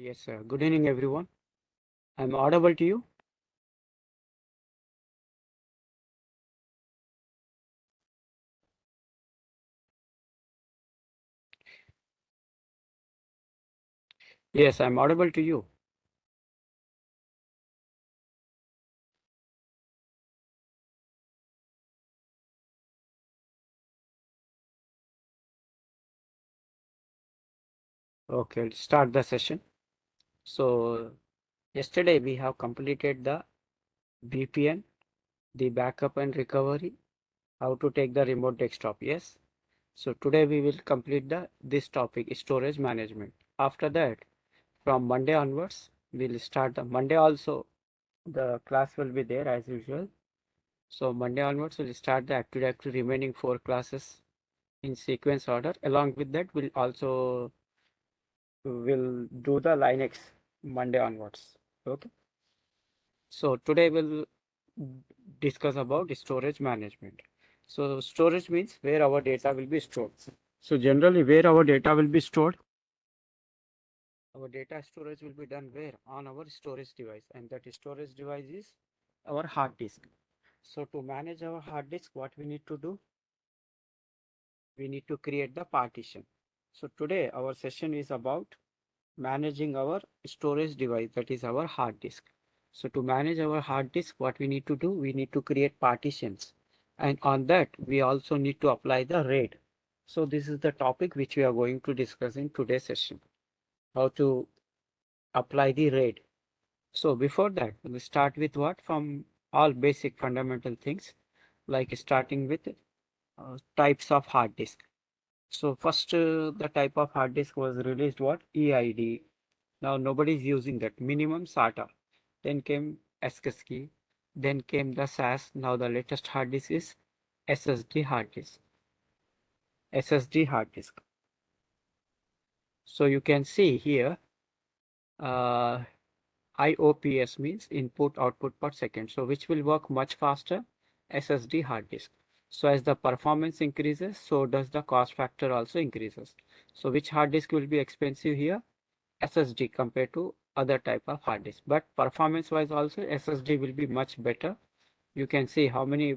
Yes, sir. Good evening, everyone. I'm audible to you. Yes, I'm audible to you. Okay, let's start the session. So, yesterday we have completed the VPN, the backup and recovery, how to take the remote desktop. Yes. So today we will complete this topic, storage management. After that, from Monday onwards, we'll start the Monday also. The class will be there as usual. So Monday onwards, we'll start the active remaining 4 classes in sequence order. Along with that, we'll do the Linux Monday onwards. Okay. So today we'll discuss about storage management. So storage means where our data will be stored. So generally where our data will be stored, our data storage will be done where? On our storage device, and that storage device is our hard disk. So to manage our hard disk, what we need to do? We need to create the partition. So today our session is about managing our storage device, that is our hard disk. So to manage our hard disk, what we need to do? We need to create partitions. And on that, we also need to apply the RAID. So this is the topic which we are going to discuss in today's session. How to apply the RAID. So before that, we start with what? From all basic fundamental things, like starting with types of hard disk. So first, the type of hard disk was released what? EID. Now nobody is using that. Minimum SATA. Then came SCSI. Then came the SAS. Now the latest hard disk is SSD hard disk. SSD hard disk. So you can see here, uh, IOPS means input output per second. So which will work much faster? SSD hard disk. So as the performance increases, so does the cost factor also increases. So which hard disk will be expensive here? SSD compared to other type of hard disk. But performance wise also SSD will be much better. You can see how many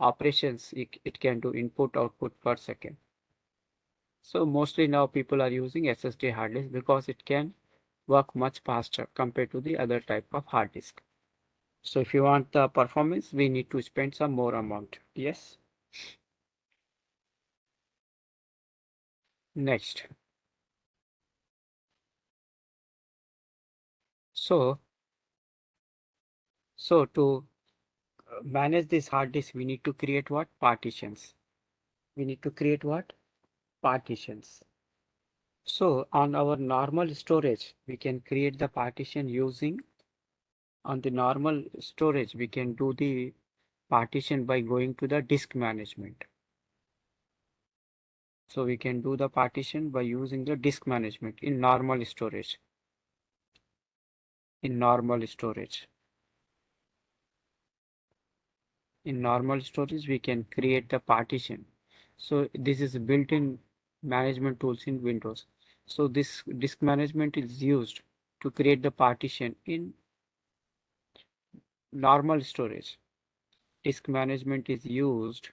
operations it can do input output per second. So mostly now people are using SSD hard disk because it can work much faster compared to the other type of hard disk. So if you want the performance, we need to spend some more amount. Yes. Next. So, so to manage this hard disk, we need to create what? Partitions. We need to create what? Partitions. So on our normal storage, we can create the partition using, on the normal storage, we can do the partition by going to the disk management. So we can do the partition by using the disk management in normal storage. In normal storage. In normal storage, we can create the partition. So this is built-in management tools in Windows. So this disk management is used to create the partition in normal storage. Disk management is used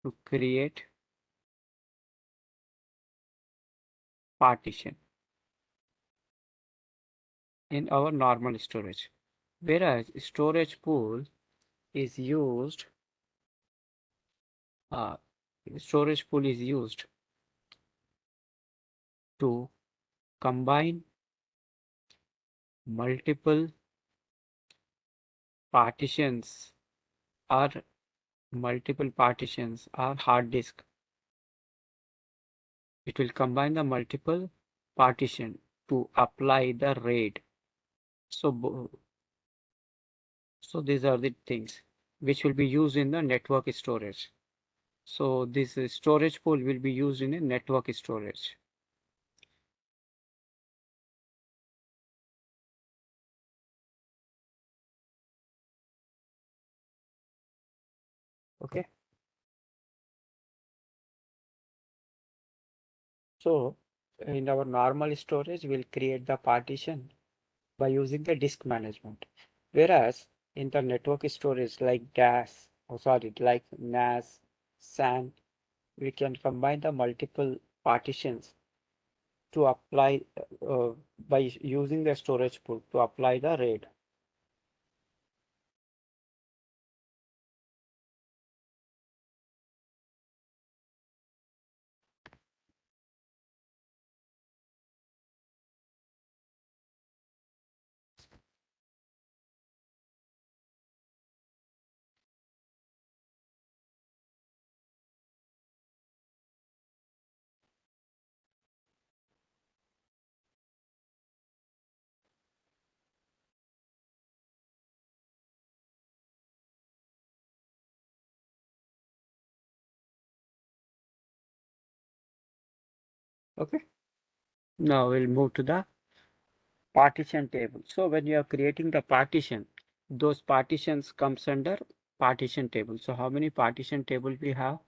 to create partition in our normal storage. Whereas storage pool is used, uh, storage pool is used to combine multiple partitions or hard disk. It will combine the multiple partition to apply the RAID. So, so these are the things which will be used in the network storage. So this storage pool will be used in a network storage. Okay. So in our normal storage, we'll create the partition by using the disk management. Whereas in the network storage like like NAS, SAN, we can combine the multiple partitions to apply by using the storage pool to apply the RAID. Okay. Now we'll move to the partition table. So when you are creating the partition, those partitions comes under partition table. So how many partition table we have?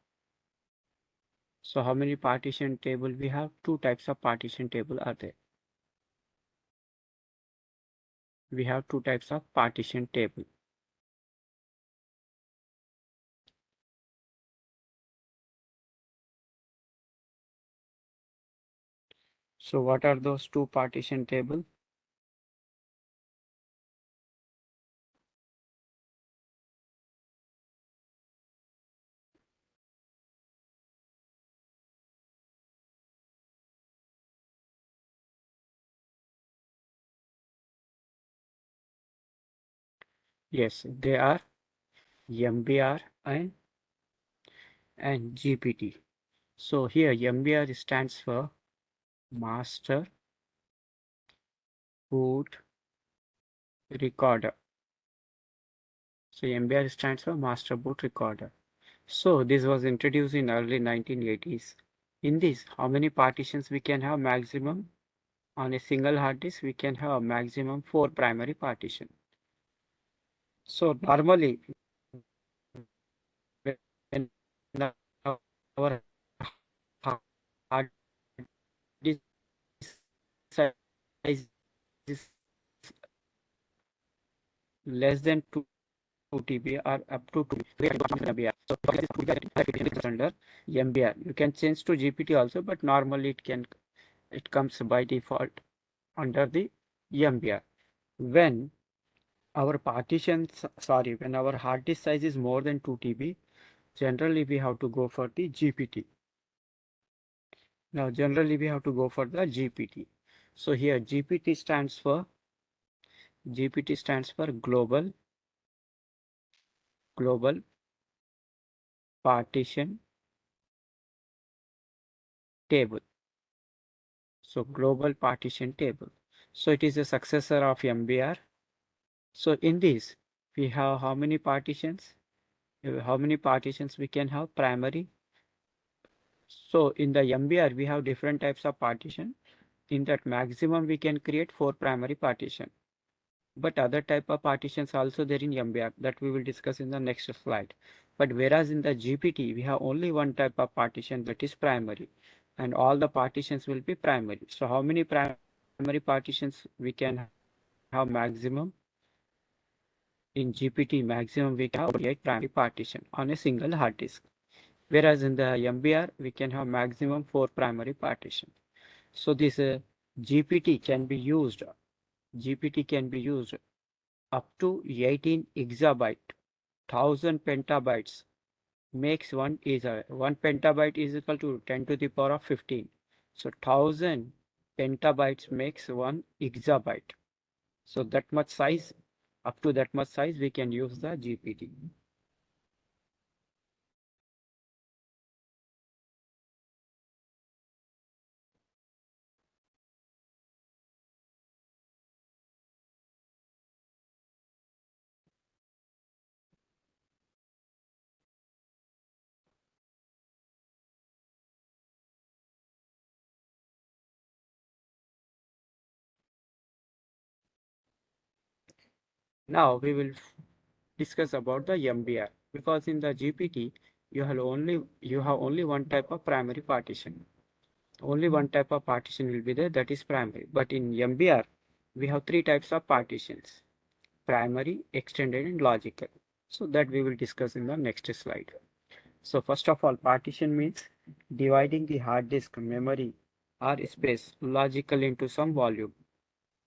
So how many partition table we have? Two types of partition table are there. We have two types of partition table. So what are those two partition table? Yes, they are MBR and GPT. So here MBR stands for Master Boot Recorder. So MBR stands for Master Boot Recorder. So this was introduced in early 1980s. In this, how many partitions we can have maximum? On a single hard disk, we can have maximum 4 primary partition. So normally, when our hard disk size is less than 2 TB or up to 2 MBR. So under MBR. You can change to GPT also, but normally it comes by default under the MBR. When our when our hard disk size is more than 2 TB, generally we have to go for the GPT. Now, generally we have to go for the GPT. So here GPT stands for global partition table. So global partition table. So it is a successor of MBR. So in this, we have how many partitions? How many partitions we can have? Primary. So in the MBR, we have different types of partition. In that maximum, we can create 4 primary partition. But other type of partitions also there in MBR that we will discuss in the next slide. But whereas in the GPT, we have only one type of partition, that is primary, and all the partitions will be primary. So how many primary partitions we can have maximum? In GPT, maximum we can have 8 primary partition on a single hard disk. Whereas in the MBR, we can have maximum 4 primary partition. So this GPT can be used, GPT can be used up to 18 exabyte, 1000 petabytes makes 1 petabyte is equal to 10 to the power of 15. So 1000 petabytes makes 1 exabyte. So that much size, up to that much size, we can use the GPT. Now we will discuss about the MBR, because in the GPT you have only one type of primary partition. only one type of partition will be there, that is primary. But in MBR, we have three types of partitions: primary, extended, and logical. So that we will discuss in the next slide. So first of all, partition means dividing the hard disk memory or space logical into some volume.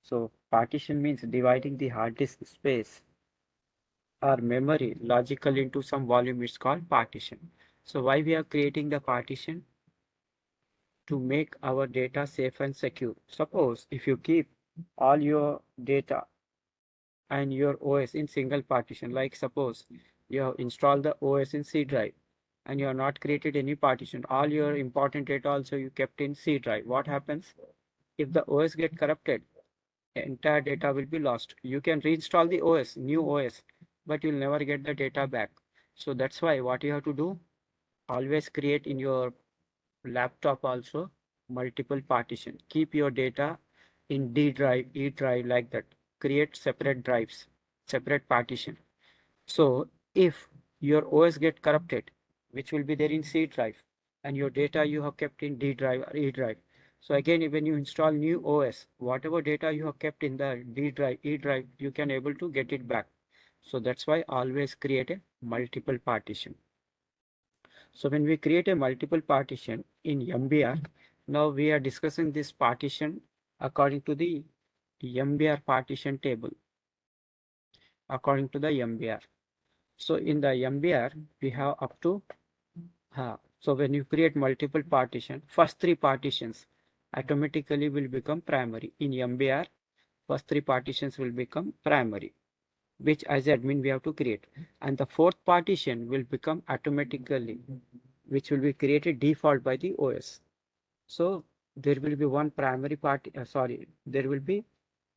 So partition means dividing the hard disk space or memory logical into some volume is called partition. So why we are creating the partition? To make our data safe and secure. Suppose if you keep all your data and your OS in single partition, like suppose you have installed the OS in C drive and you have not created any partition, all your important data also you kept in C drive. What happens? If the OS get corrupted, entire data will be lost. You can reinstall the OS, new OS, but you'll never get the data back. So that's why what you have to do, always create in your laptop also multiple partition. Keep your data in D drive, E drive, like that. Create separate drives, separate partition. So if your OS get corrupted, which will be there in C drive, and your data you have kept in D drive or E drive. So again, when you install new OS, whatever data you have kept in the D drive, E drive, you can able to get it back. So that's why always create a multiple partition. So when we create a multiple partition in MBR, now we are discussing this partition according to the MBR partition table, according to the MBR. So in the MBR, we have up to, so when you create multiple partition, first three partitions automatically will become primary. In MBR, first three partitions will become primary, which as admin we have to create. And the fourth partition will become automatically, which will be created default by the OS. So there will be one primary part, there will be,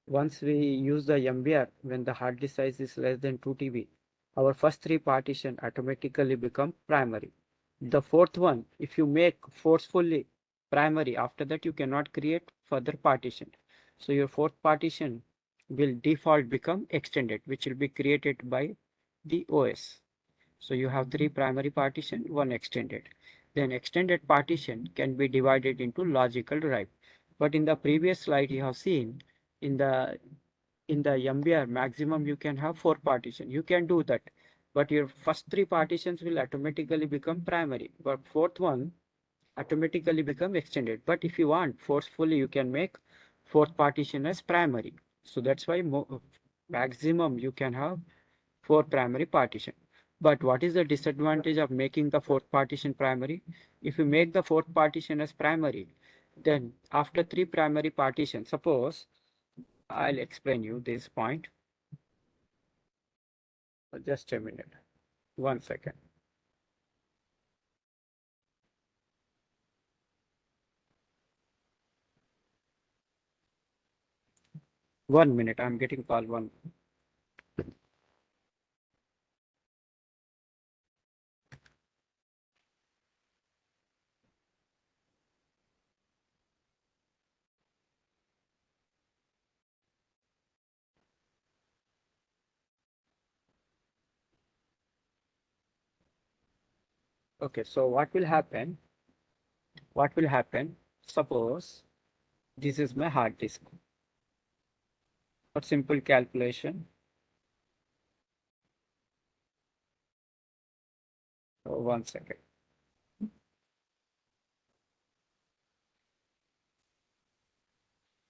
once we use the MBR, when the hard disk size is less than 2 TB, our first three partition automatically become primary. The fourth one, if you make forcefully primary, after that you cannot create further partition. So your fourth partition will default become extended, which will be created by the OS. So you have three primary partition, one extended. Then extended partition can be divided into logical drive. But in the previous slide you have seen, in the MBR maximum you can have four partition. You can do that. But your first three partitions will automatically become primary. But fourth one automatically become extended. But if you want forcefully, you can make fourth partition as primary. So that's why maximum you can have four primary partition. But what is the disadvantage of making the fourth partition primary? If you make the fourth partition as primary, then after three primary partitions, suppose I'll explain you this point. Just a minute. 1 second. 1 minute. I'm getting call one. Okay, so what will happen? What will happen? Suppose this is my hard disk. For simple calculation, 1 second.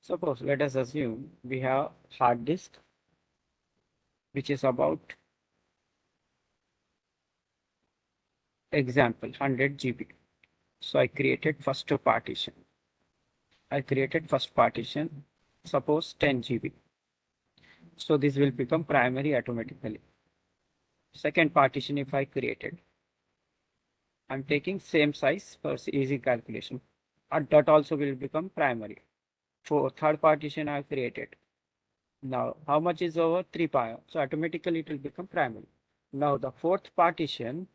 Suppose let us assume we have hard disk which is about, example, 100 GB. So I created first partition. Suppose 10 GB. So this will become primary automatically. Second partition if I created, I'm taking same size for easy calculation. And that also will become primary. For third partition I created. Now how much is over 3 pi? So automatically it will become primary. Now the fourth partition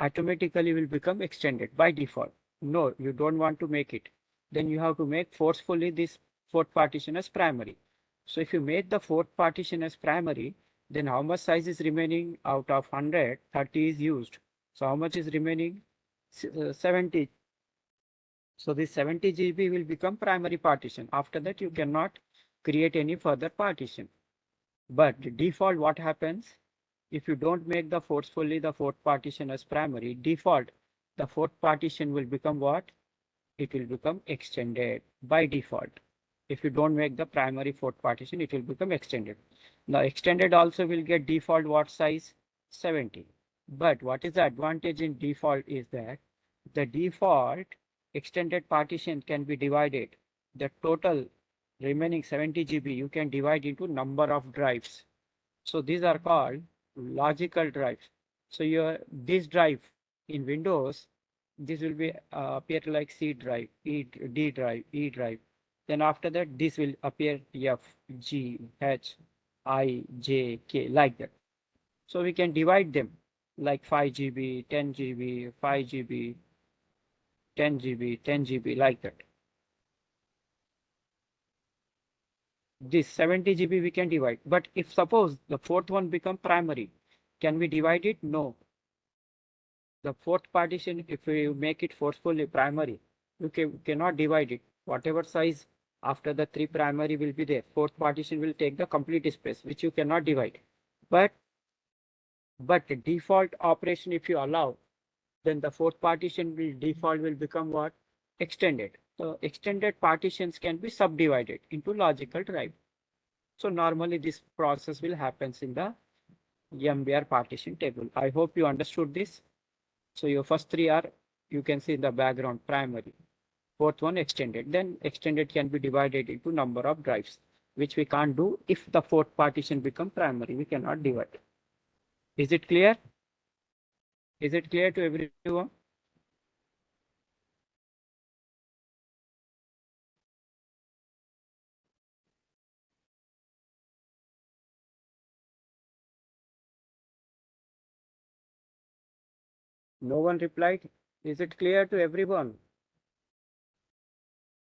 automatically will become extended by default. No, you don't want to make it. Then you have to make forcefully this fourth partition as primary. So if you make the fourth partition as primary, then how much size is remaining? Out of 100, 30 is used. So how much is remaining? 70. So this 70 GB will become primary partition. After that, you cannot create any further partition. But default, what happens? If you don't make the forcefully the fourth partition as primary, default, the fourth partition will become what? It will become extended by default. If you don't make the primary fourth partition, it will become extended. Now extended also will get default what size? 70. But what is the advantage in default is that the default extended partition can be divided. The total remaining 70 GB you can divide into number of drives. So these are called logical drives. So this drive in Windows, this will be appear like C drive, D drive, E drive. Then after that, this will appear F, G, H, I, J, K, like that. So we can divide them like 5 GB, 10 GB, 5 GB, 10 GB, 10 GB, like that. This 70 GB we can divide. But if suppose the fourth one become primary, can we divide it? No. The fourth partition, if you make it forcefully primary, you cannot divide it. Whatever size after the three primary will be there, fourth partition will take the complete space, which you cannot divide. But default operation, if you allow, then the fourth partition will default will become what? Extended. So extended partitions can be subdivided into logical drive. So normally this process will happen in the MBR partition table. I hope you understood this. So your first three are, you can see in the background, primary. Fourth one, extended. Then extended can be divided into number of drives, which we can't do if the fourth partition become primary. We cannot divide. Is it clear? Is it clear to everyone? No one replied. Is it clear to everyone?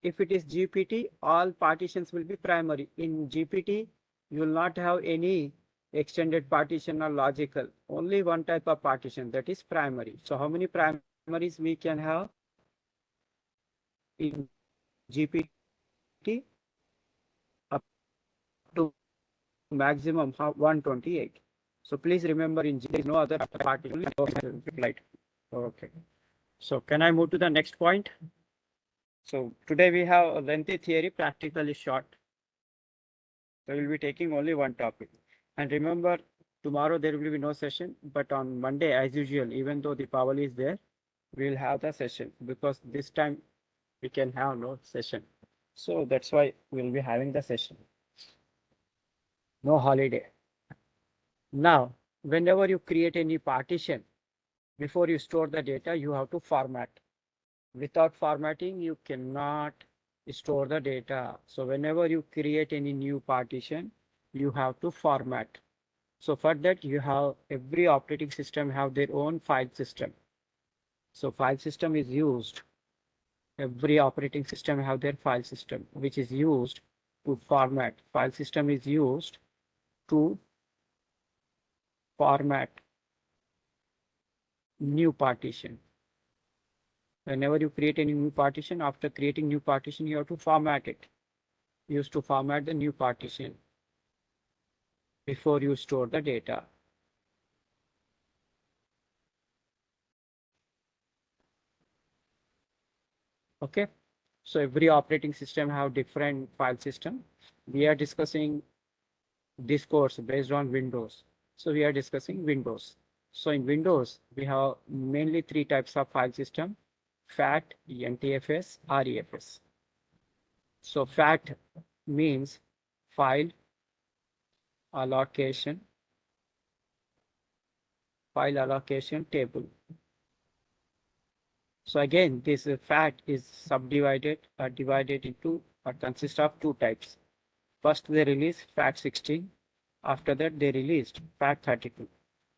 If it is GPT, all partitions will be primary. In GPT, you will not have any extended partition or logical. Only one type of partition, that is primary. So how many primaries we can have in GPT? Up to maximum 128. So please remember, in G there is no other partition. Right. Okay. So can I move to the next point? So today we have a lengthy theory, practical is short. So we'll be taking only one topic. And remember, tomorrow there will be no session, but on Monday, as usual, even though the power is there, we'll have the session because this time we can have no session. So that's why we'll be having the session. No holiday. Now, whenever you create any partition, before you store the data, you have to format. Without formatting, you cannot store the data. So whenever you create any new partition, you have to format. So for that, you have every operating system have their own file system. So file system is used. Every operating system have their file system, which is used to format. File system is used to format new partition. Whenever you create any new partition, after creating new partition, you have to format it. Used to format the new partition before you store the data. Okay. So every operating system have different file system. We are discussing this course based on Windows. So we are discussing Windows. So in Windows, we have mainly three types of file system: FAT, NTFS, REFS. So FAT means file allocation table. So again, this FAT is subdivided or divided into or consists of two types. First, they release FAT16. After that, they released FAT32.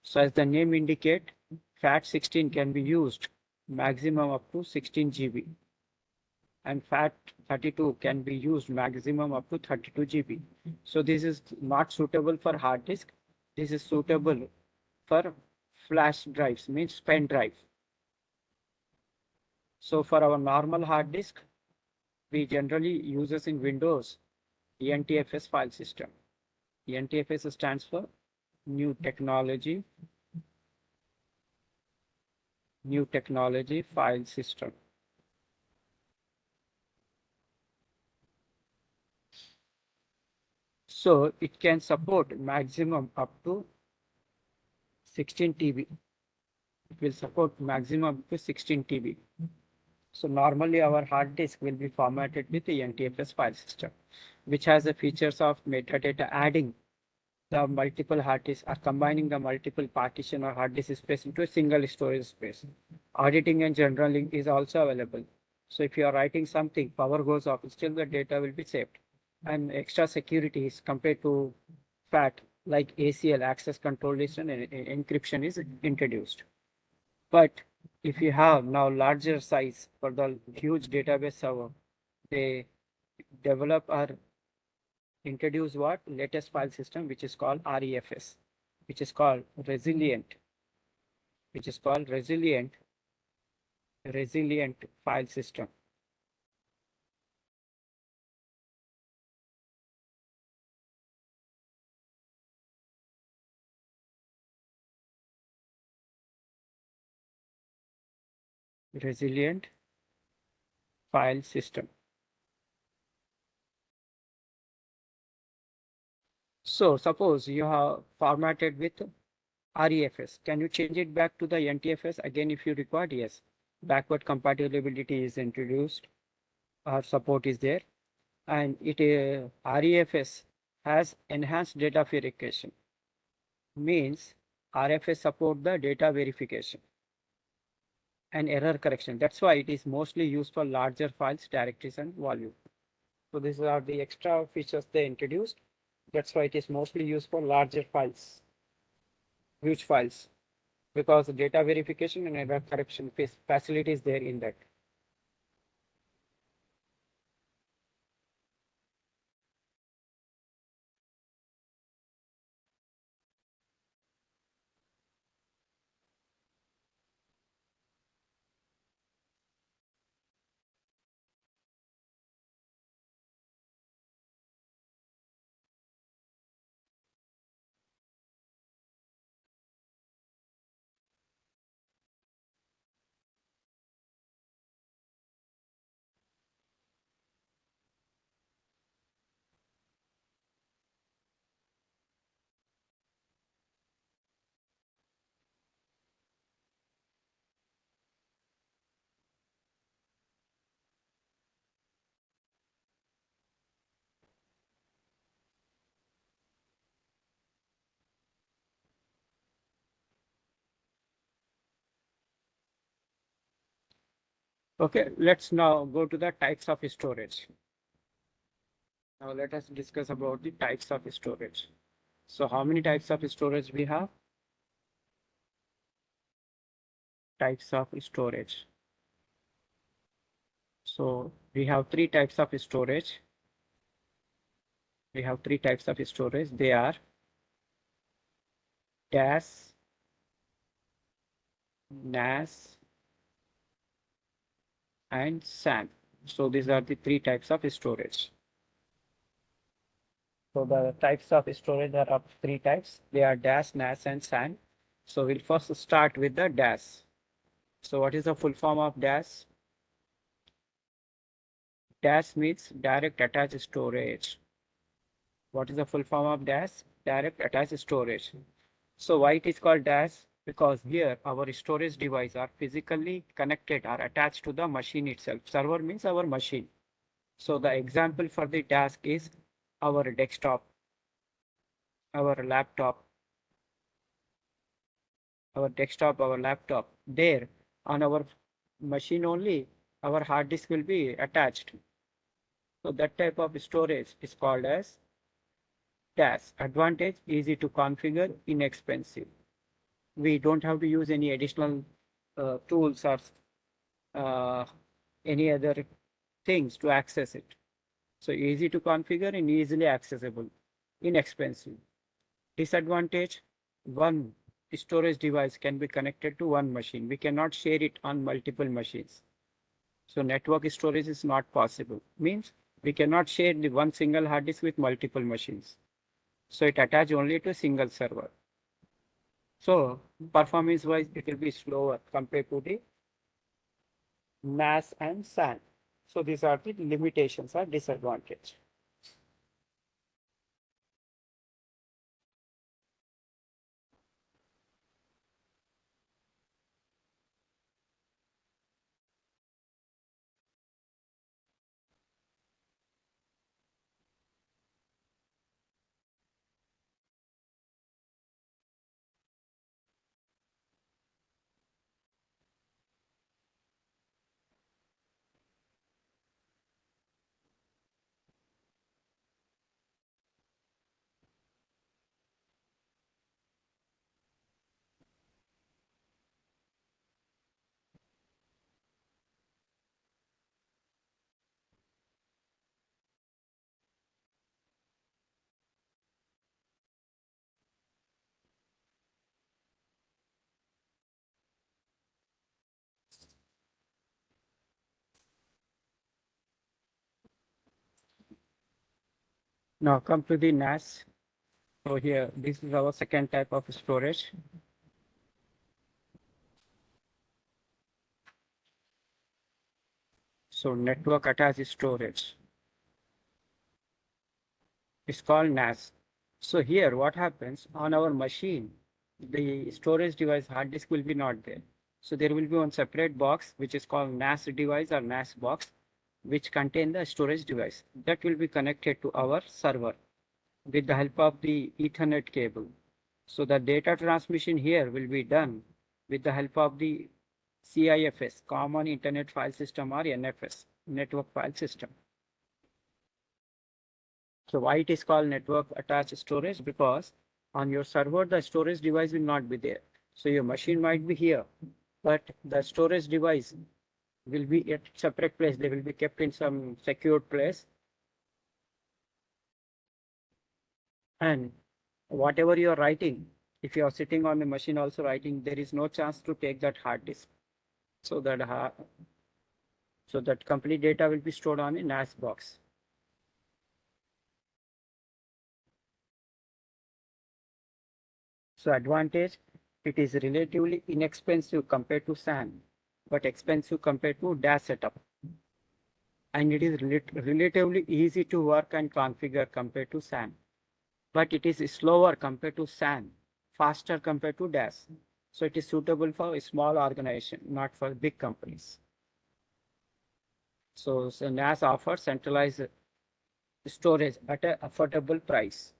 So as the name indicate, FAT16 can be used maximum up to 16 GB. And FAT32 can be used maximum up to 32 GB. So this is not suitable for hard disk. This is suitable for flash drives, means pen drive. So for our normal hard disk, we generally uses in Windows NTFS file system. NTFS stands for New Technology File System. So it can support maximum up to 16 TB. It will support maximum up to 16 TB. So normally our hard disk will be formatted with the NTFS file system, which has the features of metadata adding the multiple hard disks or combining the multiple partition or hard disk space into a single storage space. Auditing and journaling is also available. So if you are writing something, power goes off, still the data will be saved. And extra securities compared to FAT like ACL, access control list and encryption is introduced. But if you have now larger size for the huge database server, they develop or introduce what latest file system, which is called REFS, which is called resilient file system. Resilient file system. So suppose you have formatted with REFS. Can you change it back to the NTFS again if you require? Yes. Backward compatibility is introduced or support is there. And REFS has enhanced data verification. Means RFS support the data verification and error correction. That's why it is mostly used for larger files, directories, and volume. So these are the extra features they introduced. That's why it is mostly used for larger files, huge files, because the data verification and error correction facility is there in that. Okay, let's now go to the types of storage. Now let us discuss about the types of storage. So how many types of storage we have? Types of storage. So we have three types of storage. We have three types of storage. They are DAS, NAS, and SAN. So these are the three types of storage. So the types of storage are of three types. They are DAS, NAS, and SAN. So we'll first start with the DAS. So what is the full form of DAS? DAS means direct attached storage. What is the full form of DAS? Direct attached storage. So why it is called DAS? Because here our storage device are physically connected or attached to the machine itself. Server means our machine. So the example for the DAS is our desktop, our laptop, our laptop. There on our machine only, our hard disk will be attached. So that type of storage is called as DAS. Advantage, easy to configure, inexpensive. We don't have to use any additional tools or uh, any other things to access it. So easy to configure and easily accessible, inexpensive. Disadvantage, one storage device can be connected to one machine. We cannot share it on multiple machines. So network storage is not possible. Means we cannot share the one single hard disk with multiple machines. So it attach only to single server. So performance wise, it will be slower compared to the NAS and SAN. So these are the limitations or disadvantage. Now come to the NAS. So here, this is our second type of storage. So network attached storage is called NAS. So here what happens on our machine, the storage device hard disk will be not there. So there will be one separate box which is called NAS device or NAS box, which contain the storage device that will be connected to our server with the help of the Ethernet cable. So the data transmission here will be done with the help of the CIFS, Common Internet File System, or NFS, Network File System. So why it is called network attached storage? Because on your server, the storage device will not be there. So your machine might be here, but the storage device will be at separate place. They will be kept in some secured place. And whatever you are writing, if you are sitting on the machine also writing, there is no chance to take that hard disk. So that complete data will be stored on a NAS box. So advantage, it is relatively inexpensive compared to SAN, but expensive compared to DAS setup. And it is relatively easy to work and configure compared to SAN, but it is slower compared to SAN, faster compared to DAS. So it is suitable for a small organization, not for big companies. So NAS offers centralized storage at an affordable price.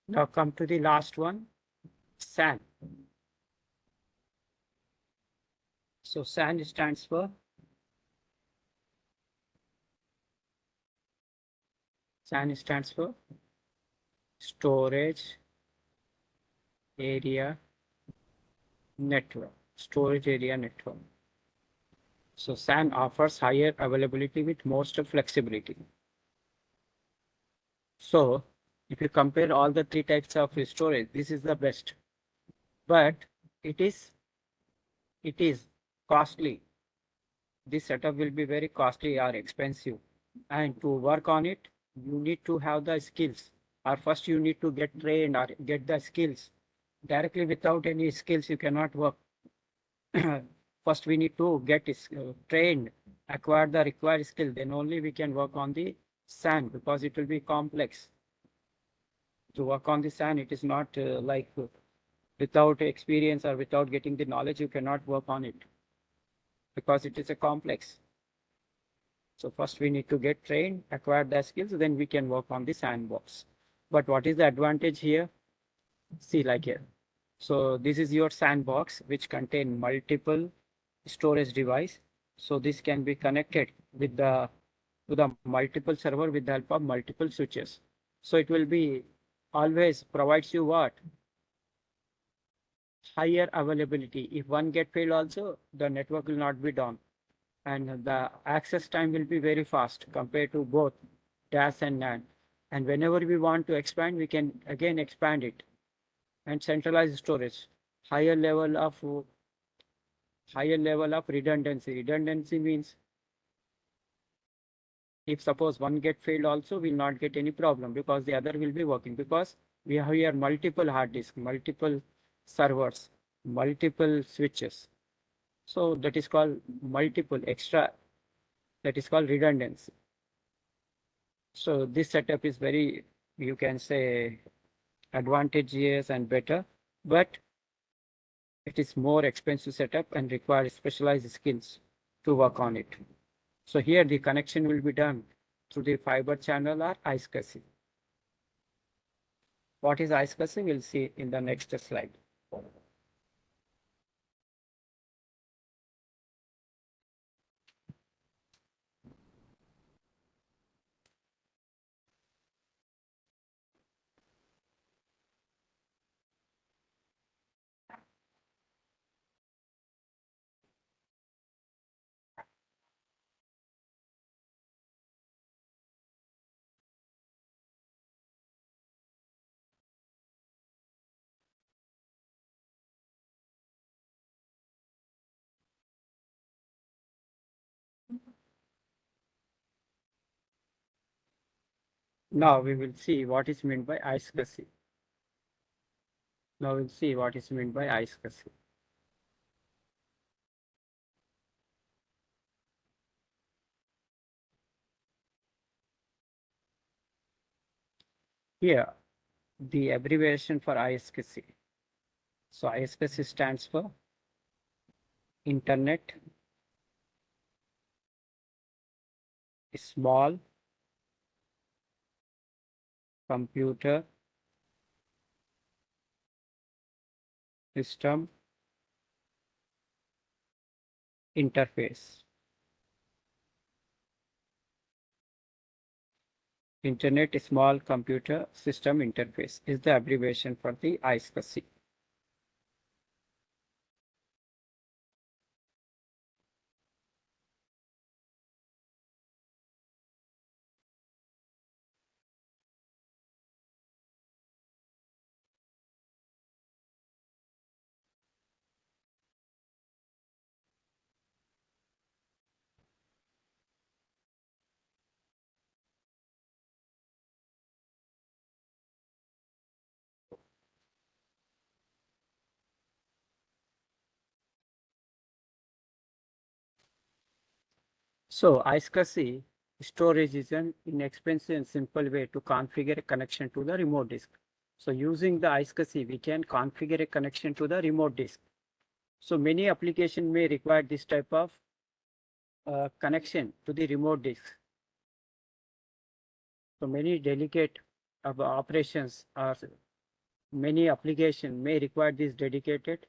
Now come to the last one, SAN. So SAN stands for storage area network. Storage area network. So SAN offers higher availability with most flexibility. So if you compare all the three types of storage, this is the best. But it is it is costly. This setup will be very costly or expensive. And to work on it, you need to have the skills. Or first you need to get trained or get the skills. Directly without any skills, you cannot work. First we need to get trained, acquire the required skill, then only we can work on the SAN because it will be complex. To work on the SAN, it is not without experience or without getting the knowledge, you cannot work on it because it is a complex. So first we need to get trained, acquire the skills, then we can work on the sandbox. But what is the advantage here? See like here. So this is your sandbox, which contain multiple storage device. So this can be connected with the to the multiple server with the help of multiple switches. So it will be always provides you what? Higher availability. If one get failed also, the network will not be down. And the access time will be very fast compared to both DAS and NAND. And whenever we want to expand, we can again expand it and centralize storage. Higher level of higher level of redundancy. Redundancy means if suppose one get failed also will not get any problem because the other will be working because we have here multiple hard disk, multiple servers, multiple switches. So that is called multiple extra, that is called redundancy. So this setup is very, you can say, advantageous and better, but it is more expensive setup and requires specialized skills to work on it. So here the connection will be done through the fiber channel or iSCSI. What is iSCSI? We'll see in the next slide. Now we will see what is meant by iSCSI. Now we'll see what is meant by iSCSI. Here, the abbreviation for iSCSI. So iSCSI stands for Internet Small Computer System Interface. Internet Small Computer System Interface is the abbreviation for the iSCSI. So iSCSI storage is an inexpensive and simple way to configure a connection to the remote disk. So using the iSCSI, we can configure a connection to the remote disk. So many applications may require this type of connection to the remote disk. So many delicate operations or many applications may require this dedicated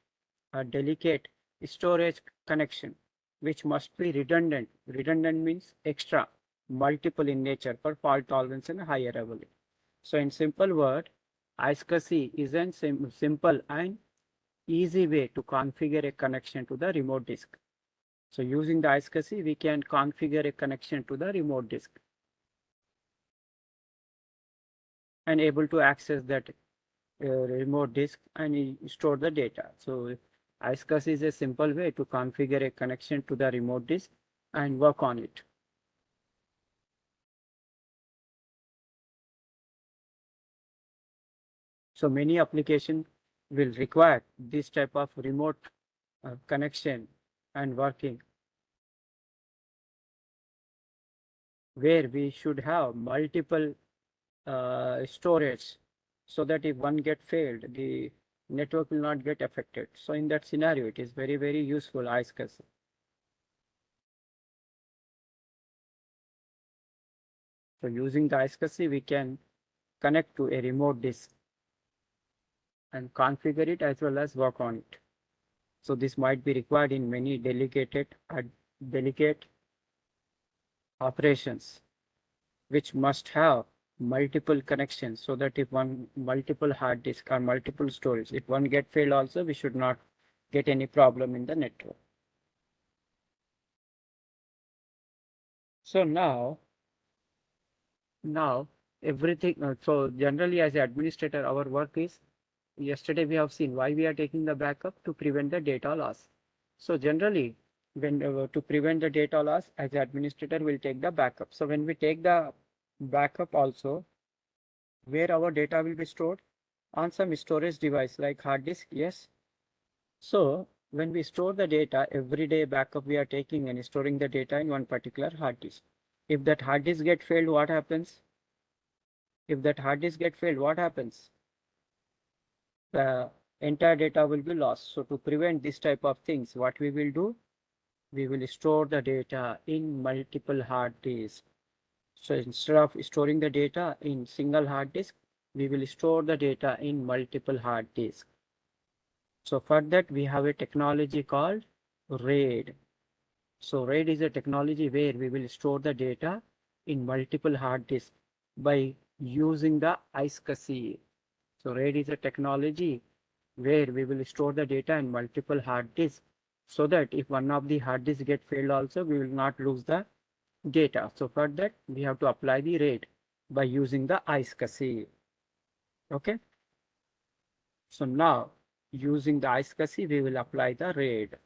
delicate storage connection, which must be redundant. Redundant means extra, multiple in nature for fault tolerance and higher availability. So in simple word, iSCSI is a simple and easy way to configure a connection to the remote disk. So using the iSCSI, we can configure a connection to the remote disk and able to access that remote disk and store the data. So iSCSI is a simple way to configure a connection to the remote disk and work on it. So many applications will require this type of remote connection and working. where we should have multiple storage so that if one get failed, the network will not get affected. So in that scenario, it is very, very useful iSCSI. So using the iSCSI, we can connect to a remote disk and configure it as well as work on it. So this might be required in many delicate operations, which must have multiple connections so that if one multiple hard disk or multiple storage, if one get failed also, we should not get any problem in the network. So now everything, so generally as an administrator, our work is, yesterday we have seen why we are taking the backup to prevent the data loss. So generally, when to prevent the data loss, as an administrator will take the backup. So when we take the backup also, where our data will be stored on some storage device like hard disk, yes. So when we store the data, every day backup we are taking and storing the data in one particular hard disk. If that hard disk get failed, what happens? If that hard disk get failed, what happens? The entire data will be lost. So to prevent this type of things, what we will do? We will store the data in multiple hard disks. So instead of storing the data in single hard disk, we will store the data in multiple hard disks. So for that, we have a technology called RAID. So RAID is a technology where we will store the data in multiple hard disks by using the iSCSI. So RAID is a technology where we will store the data in multiple hard disks so that if one of the hard disks get failed also, we will not lose the data. So for that, we have to apply the RAID by using the iSCSI. Okay. So now using the iSCSI, we will apply the RAID.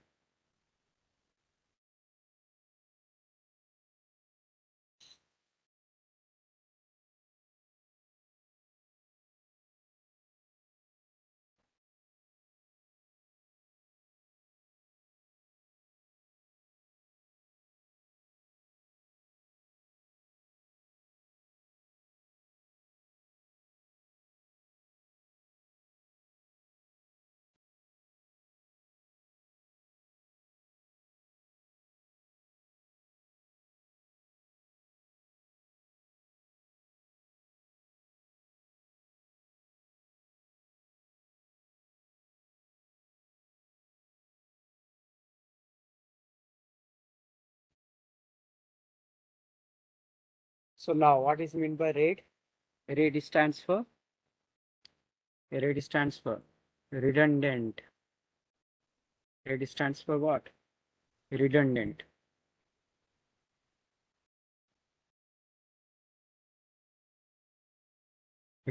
So now what is meant by RAID? RAID stands for redundant. RAID stands for what? Redundant.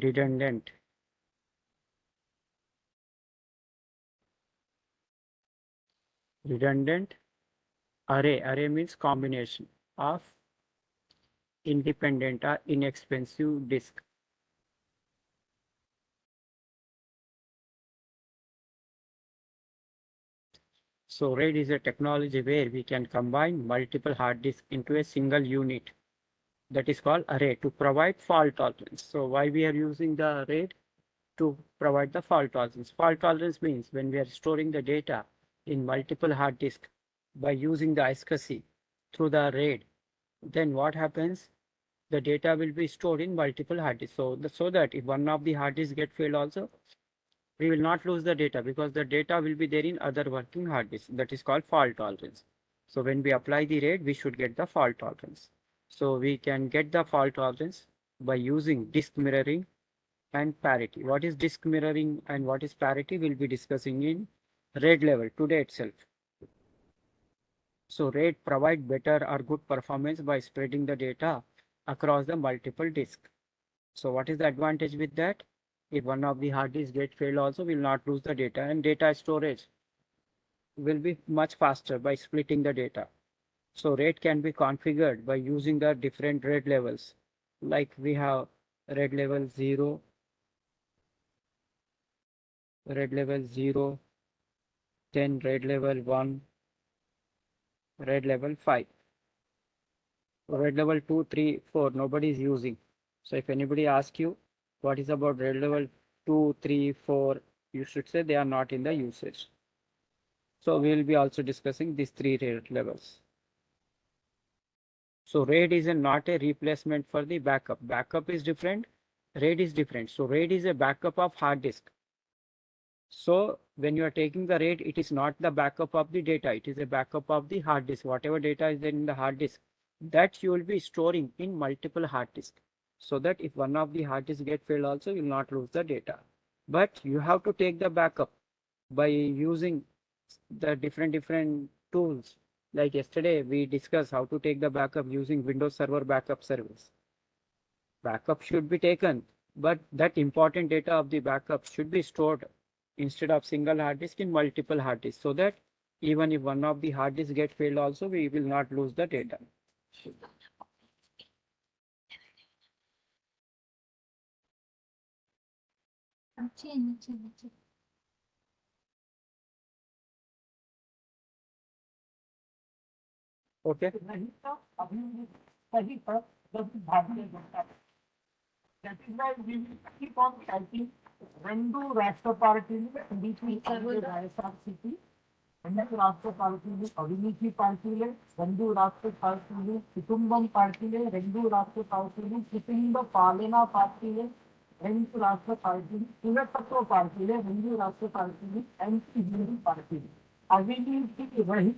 Redundant. Redundant array. Array means combination of independent or inexpensive disk. So RAID is a technology where we can combine multiple hard disks into a single unit that is called array to provide fault tolerance. So why we are using the RAID? To provide the fault tolerance. Fault tolerance means when we are storing the data in multiple hard disks by using the iSCSI through the RAID, then what happens? The data will be stored in multiple hard disks. So that if one of the hard disks get failed also, we will not lose the data because the data will be there in other working hard disks. That is called fault tolerance. So when we apply the RAID, we should get the fault tolerance. So we can get the fault tolerance by using disk mirroring and parity. What is disk mirroring and what is parity? We'll be discussing in RAID level today itself. So RAID provide better or good performance by spreading the data across the multiple disks. So what is the advantage with that? If one of the hard disks get failed also, will not lose the data, and data storage will be much faster by splitting the data. So RAID can be configured by using the different RAID levels. Like we have RAID level 0, RAID level 0, then RAID level 1, RAID level 5. Red level 2, 3, 4, nobody is using. So if anybody asks you what is about red level 2, 3, 4, you should say they are not in the usage. So we will be also discussing these three rate levels. So RAID is not a replacement for the backup. Backup is different. RAID is different. So RAID is a backup of hard disk. So when you are taking the RAID, it is not the backup of the data. It is a backup of the hard disk. Whatever data is there in the hard disk, that you will be storing in multiple hard disks. So that if one of the hard disks get failed also, you will not lose the data. But you have to take the backup by using the different tools. Like yesterday, we discussed how to take the backup using Windows Server Backup Service. Backup should be taken, but that important data of the backup should be stored instead of single hard disk in multiple hard disks, so that even if one of the hard disks get failed also, we will not lose the data. Okay. That is why we will keep on typing రెండు రాష్ట్ర పార్టీలు TDP Congress YSRCP రెండు రాష్ట్ర పార్టీలు అవినీతి పార్టీలే రెండు రాష్ట్ర పార్టీలు కుటుంబం పార్టీలే రెండు రాష్ట్ర పార్టీలు కుటుంబ పాలనా పార్టీలే రెండు రాష్ట్ర పార్టీలు కులతత్వ పార్టీలే రెండు రాష్ట్ర పార్టీలు ఎంపీ పార్టీలు అవినీతి రహిత.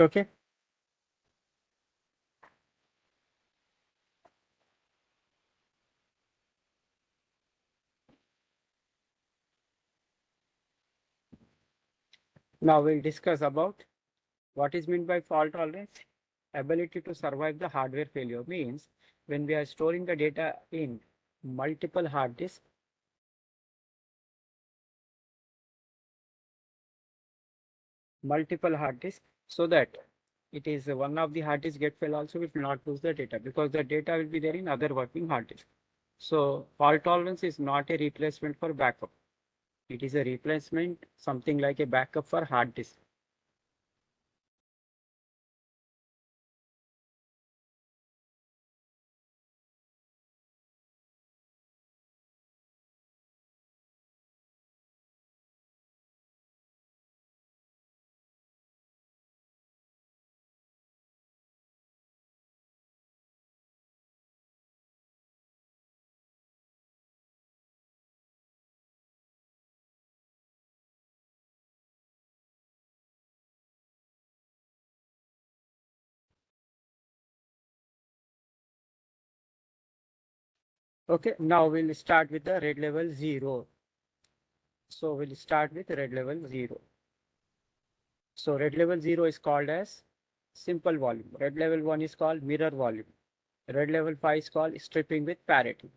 Okay. Now we'll discuss about what is meant by fault tolerance. Ability to survive the hardware failure means when we are storing the data in multiple hard disks, so that it is one of the hard disks get fail also, we will not lose the data because the data will be there in other working hard disk. So fault tolerance is not a replacement for backup. It is a replacement, something like a backup for hard disk. Okay, now we'll start with the red level 0. So we'll start with red level 0. So red level 0 is called as simple volume. Red level 1 is called mirror volume. Red level 5 is called stripping with parity.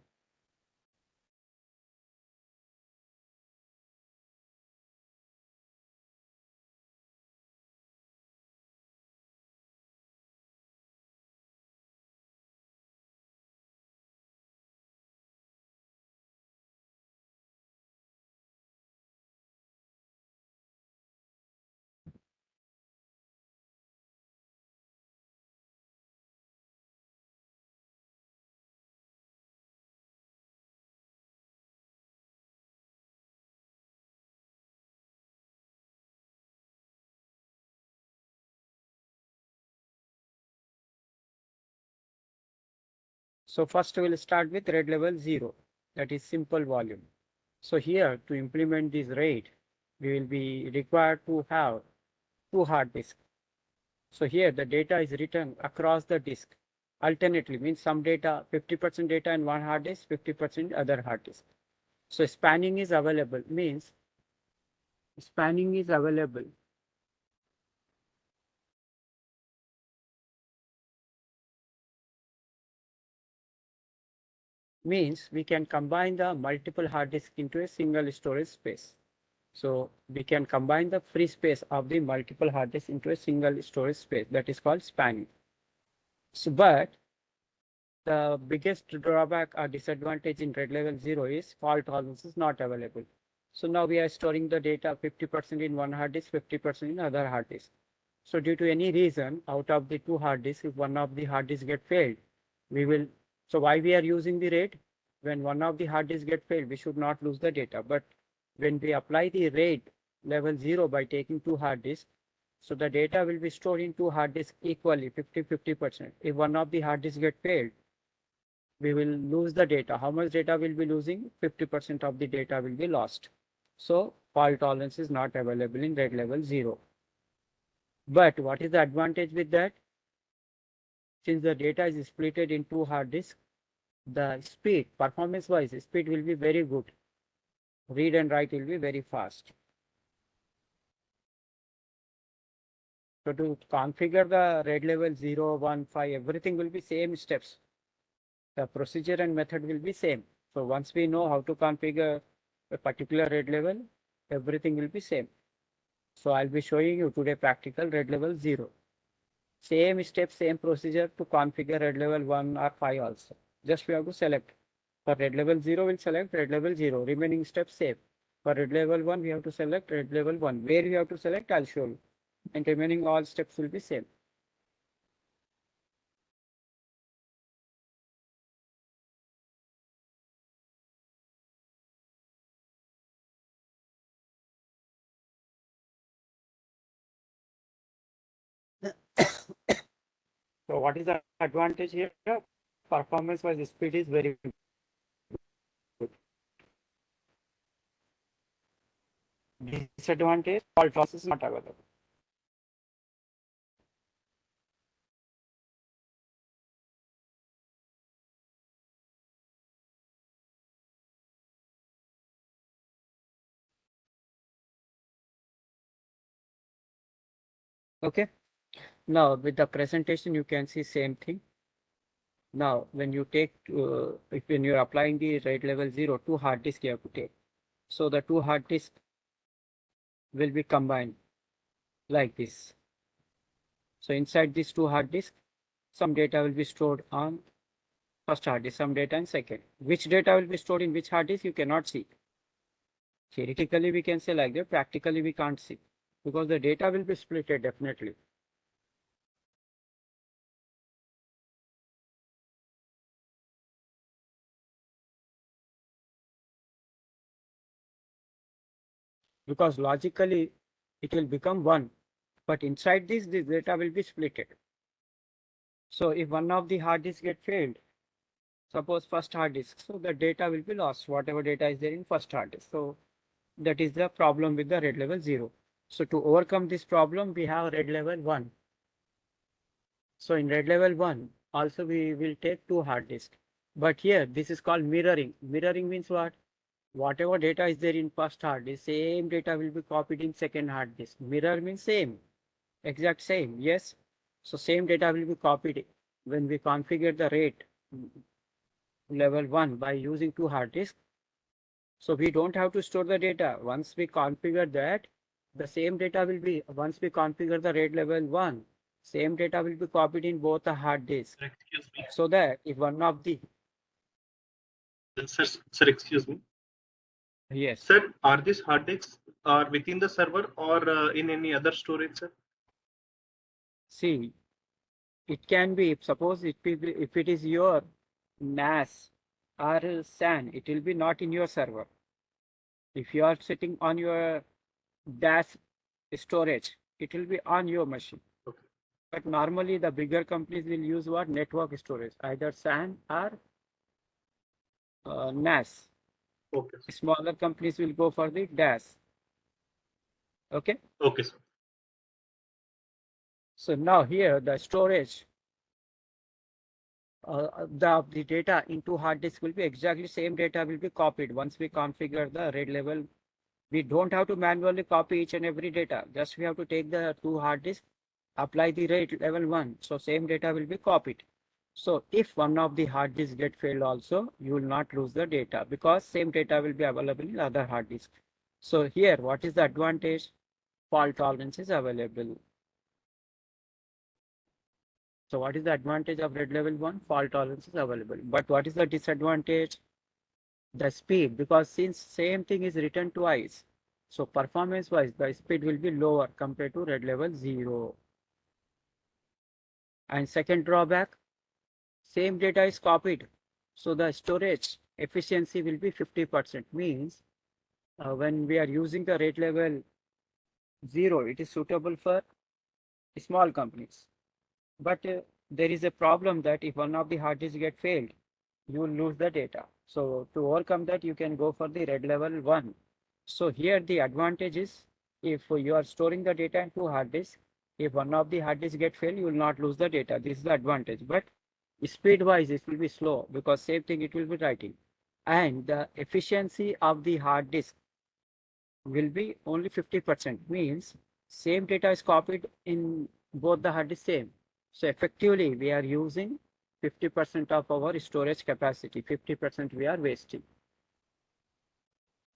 So first we'll start with RAID level 0, that is simple volume. So here to implement this RAID, we will be required to have two hard disks. So here the data is written across the disk. Alternately means some data, 50% data in one hard disk, 50% other hard disk. So spanning is available means spanning is available means we can combine the multiple hard disk into a single storage space. So we can combine the free space of the multiple hard disks into a single storage space. That is called spanning. So, but the biggest drawback or disadvantage in RAID level 0 is fault tolerance is not available. So now we are storing the data 50% in one hard disk, 50% in other hard disk. So due to any reason, out of the two hard disks, if one of the hard disks get failed, we will. So why we are using the RAID? When one of the hard disks get failed, we should not lose the data. But when we apply the RAID level 0 by taking two hard disks, so the data will be stored in two hard disks equally, 50-50%. If one of the hard disks get failed, we will lose the data. How much data will be losing? 50% of the data will be lost. So fault tolerance is not available in RAID level 0. But what is the advantage with that? Since the data is split in two hard disks, the speed, performance-wise, speed will be very good. Read and write will be very fast. So to configure the RAID level 0, 1, 5, everything will be same steps. The procedure and method will be same. So once we know how to configure a particular RAID level, everything will be same. So I'll be showing you today practical RAID level 0. Same step, same procedure to configure RAID level 1 or 5 also. Just we have to select. For RAID level 0, we'll select RAID level 0. Remaining steps same. For RAID level 1, we have to select RAID level 1. Where we have to select, I'll show you. And remaining all steps will be same. So what is the advantage here? Performance wise, speed is very good. Disadvantage, fault loss is not available. Okay. Now with the presentation, you can see same thing. Now when you take, when you're applying the RAID level 0, two hard disk you have to take. So the two hard disk will be combined like this. So inside these two hard disk, some data will be stored on first hard disk, some data in second. Which data will be stored in which hard disk you cannot see. Theoretically we can say like that, practically we can't see because the data will be splitted definitely. Because logically it will become one, but inside this data will be splitted. So if one of the hard disks get failed, suppose first hard disk, so the data will be lost, whatever data is there in first hard disk. So that is the problem with the RAID level 0. So to overcome this problem, we have RAID level 1. So in RAID level 1, also we will take two hard disks. But here, this is called mirroring. Mirroring means what? Whatever data is there in first hard disk, same data will be copied in second hard disk. Mirror means same, exact same, yes. So same data will be copied when we configure the RAID level 1 by using two hard disks. So we don't have to store the data. Once we configure that, the same data will be, once we configure the RAID level 1, same data will be copied in both the hard disks. Excuse me. So that if one of the... Sir, excuse me. Yes. Sir, are these hard disks are within the server or in any other storage, sir? See, it can be, suppose if it is your NAS or SAN, it will be not in your server. If you are sitting on your DAS storage, it will be on your machine. Okay. But normally the bigger companies will use what? Network storage, either SAN or NAS. Okay, sir. Smaller companies will go for the DAS. Okay. Okay, sir. So now here the storage the data into hard disk will be exactly same data will be copied once we configure the RAID level. We don't have to manually copy each and every data. Just we have to take the two hard disk, apply the RAID level 1. So same data will be copied. So if one of the hard disk get failed also, you will not lose the data because same data will be available in other hard disk. So here, what is the advantage? Fault tolerance is available. So what is the advantage of RAID level 1? Fault tolerance is available. But what is the disadvantage? The speed, because since same thing is written twice, so performance wise the speed will be lower compared to RAID level 0. And second drawback, same data is copied, so the storage efficiency will be 50%. Means when we are using the RAID level 0, it is suitable for small companies. But there is a problem that if one of the hard disks get failed, you will lose the data. So to overcome that, you can go for the RAID level 1. So here the advantage is if you are storing the data in two hard disks, if one of the hard disks get failed, you will not lose the data. This is the advantage. But speed wise, it will be slow because same thing it will be writing. And the efficiency of the hard disk will be only 50%, means same data is copied in both the hard disk same. So effectively we are using 50% of our storage capacity, 50% we are wasting.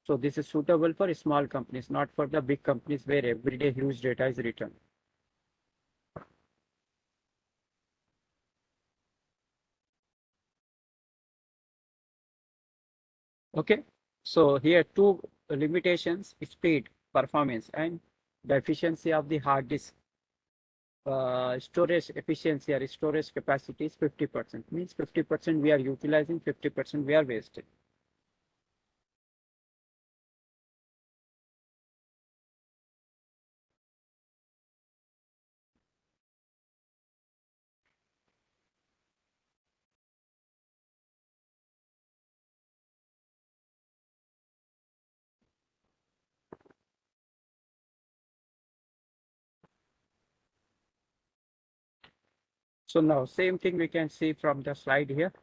So this is suitable for small companies, not for the big companies where everyday huge data is written. Okay, so here two limitations: speed, performance, and the efficiency of the hard disk. Storage efficiency or storage capacity is 50%. Means 50% we are utilizing, 50% we are wasting. So now same thing we can see from the slide here.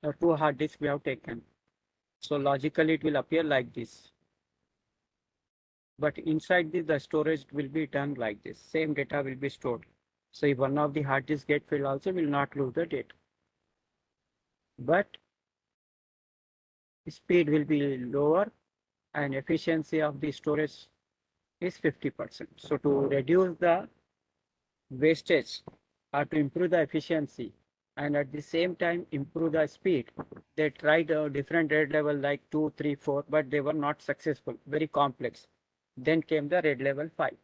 The two hard disks we have taken. So logically it will appear like this. But inside this, the storage will be done like this. Same data will be stored. So if one of the hard disks get filled also, will not lose the data. But speed will be lower and efficiency of the storage is 50%. So to reduce the wastage or to improve the efficiency and at the same time improve the speed, they tried a different RAID level like 2, 3, 4, but they were not successful, very complex. Then came the RAID level 5.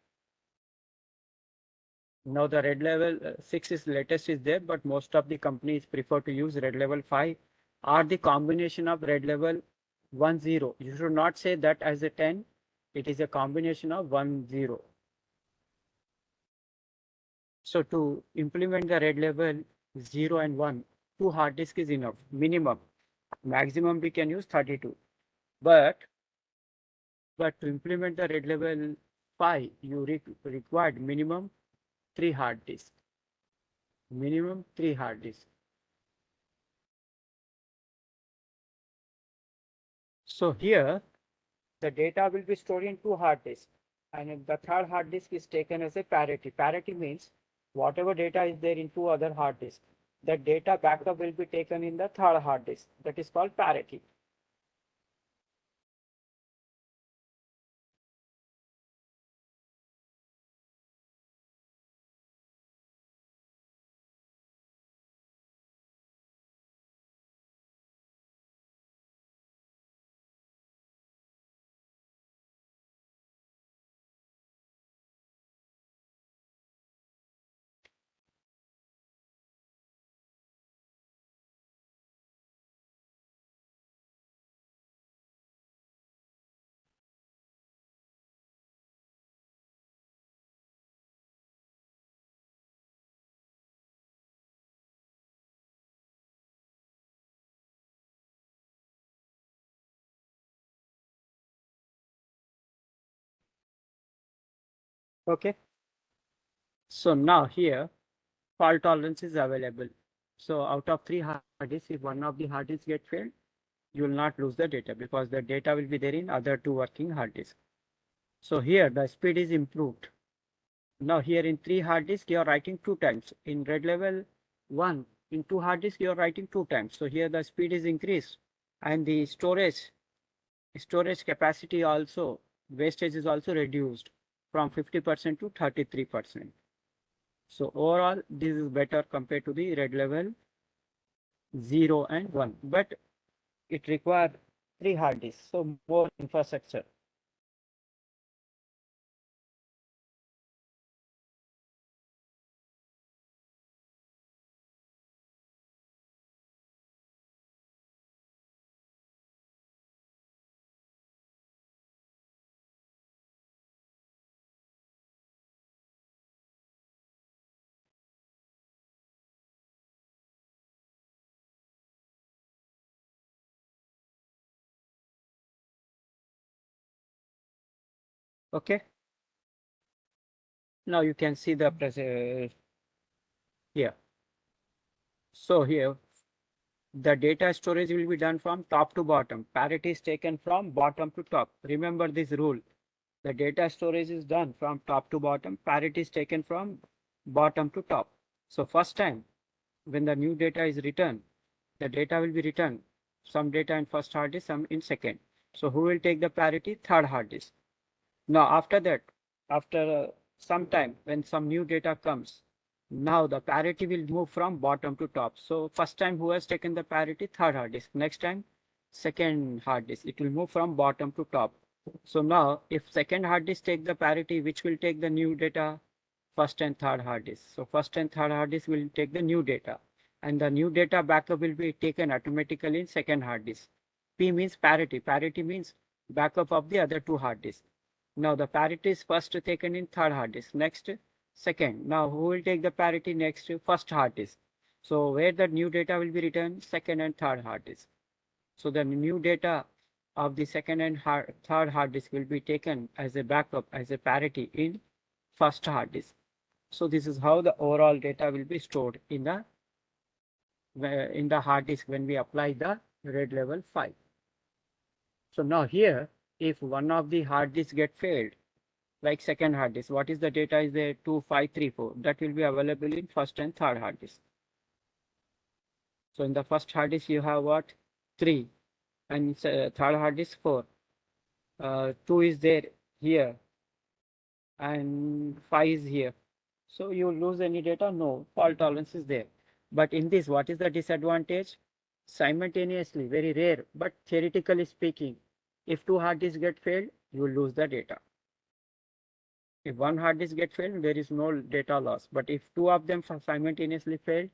Now the RAID level 6 is latest is there, but most of the companies prefer to use RAID level 5 or the combination of RAID level 1, 0. You should not say that as a 10. It is a combination of 1, 0. So to implement the RAID level 0 and 1, two hard disk is enough, minimum. Maximum we can use 32. But to implement the RAID level 5, you required minimum 3 hard disks. Minimum 3 hard disks. So here the data will be stored in two hard disks, and the third hard disk is taken as a parity. Parity means whatever data is there in two other hard disks, the data backup will be taken in the third hard disk. That is called parity. Okay. So now here fault tolerance is available. So out of three hard disks, if one of the hard disks get failed, you will not lose the data because the data will be there in other two working hard disks. So here the speed is improved. Now here in three hard disks, you are writing two times. In red level one, in two hard disks, you are writing two times. So here the speed is increased and the storage capacity also, wastage is also reduced from 50% to 33%. So overall, this is better compared to the red level 0 and 1, but it requires three hard disks, so more infrastructure. Okay, now you can see the here. So here, the data storage will be done from top to bottom. Parity is taken from bottom to top. Remember this rule. The data storage is done from top to bottom. Parity is taken from bottom to top. So first time when the new data is returned, the data will be returned. Some data in first hard disk, some in second. So who will take the parity? Third hard disk. Now after that, after some time when some new data comes, now the parity will move from bottom to top. So first time who has taken the parity? Third hard disk. Next time, second hard disk. It will move from bottom to top. So now if second hard disk take the parity, which will take the new data? First and third hard disk. So first and third hard disk will take the new data. And the new data backup will be taken automatically in second hard disk. P means parity. Parity means backup of the other two hard disks. Now the parity is first taken in third hard disk. Next, second. Now who will take the parity next? First hard disk. So where the new data will be written? Second and third hard disk. So the new data of the second and third hard disk will be taken as a backup, as a parity in first hard disk. So this is how the overall data will be stored in the hard disk when we apply the red level 5. So now here, if one of the hard disks get failed, like second hard disk, what is the data is there? 2534. That will be available in first and third hard disk. So in the first hard disk you have what? 3, and third hard disk 4. 2 is there here and 5 is here. So you lose any data? No, fault tolerance is there. But in this, what is the disadvantage? Simultaneously, very rare, but theoretically speaking, if two hard disks get failed, you will lose the data. If one hard disk get failed, there is no data loss. But if two of them simultaneously fail,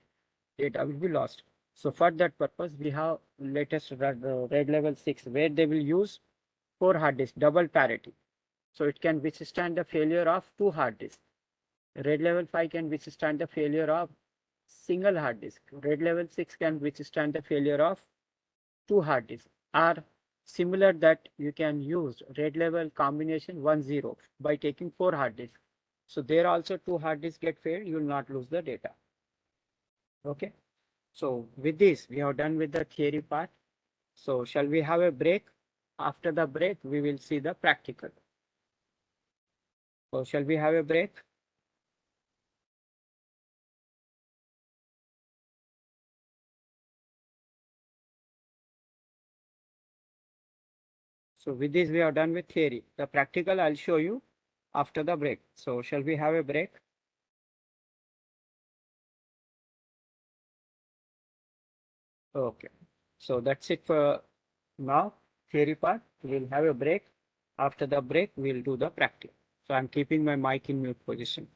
data will be lost. So for that purpose, we have latest red level 6, where they will use 4 hard disks, double parity. So it can withstand the failure of 2 hard disks. Red level 5 can withstand the failure of single hard disk. Red level 6 can withstand the failure of 2 hard disks. Are similar that you can use red level combination 1-0 by taking 4 hard disks. So there also 2 hard disks get failed, you will not lose the data. Okay. So with this, we have done with the theory part. So shall we have a break? After the break, we will see the practical. So shall we have a break? So with this, we are done with theory. The practical I'll show you after the break. So shall we have a break? Okay. So that's it for now. Theory part. We'll have a break. After the break, we'll do the practice. So I'm keeping my mic in mute position.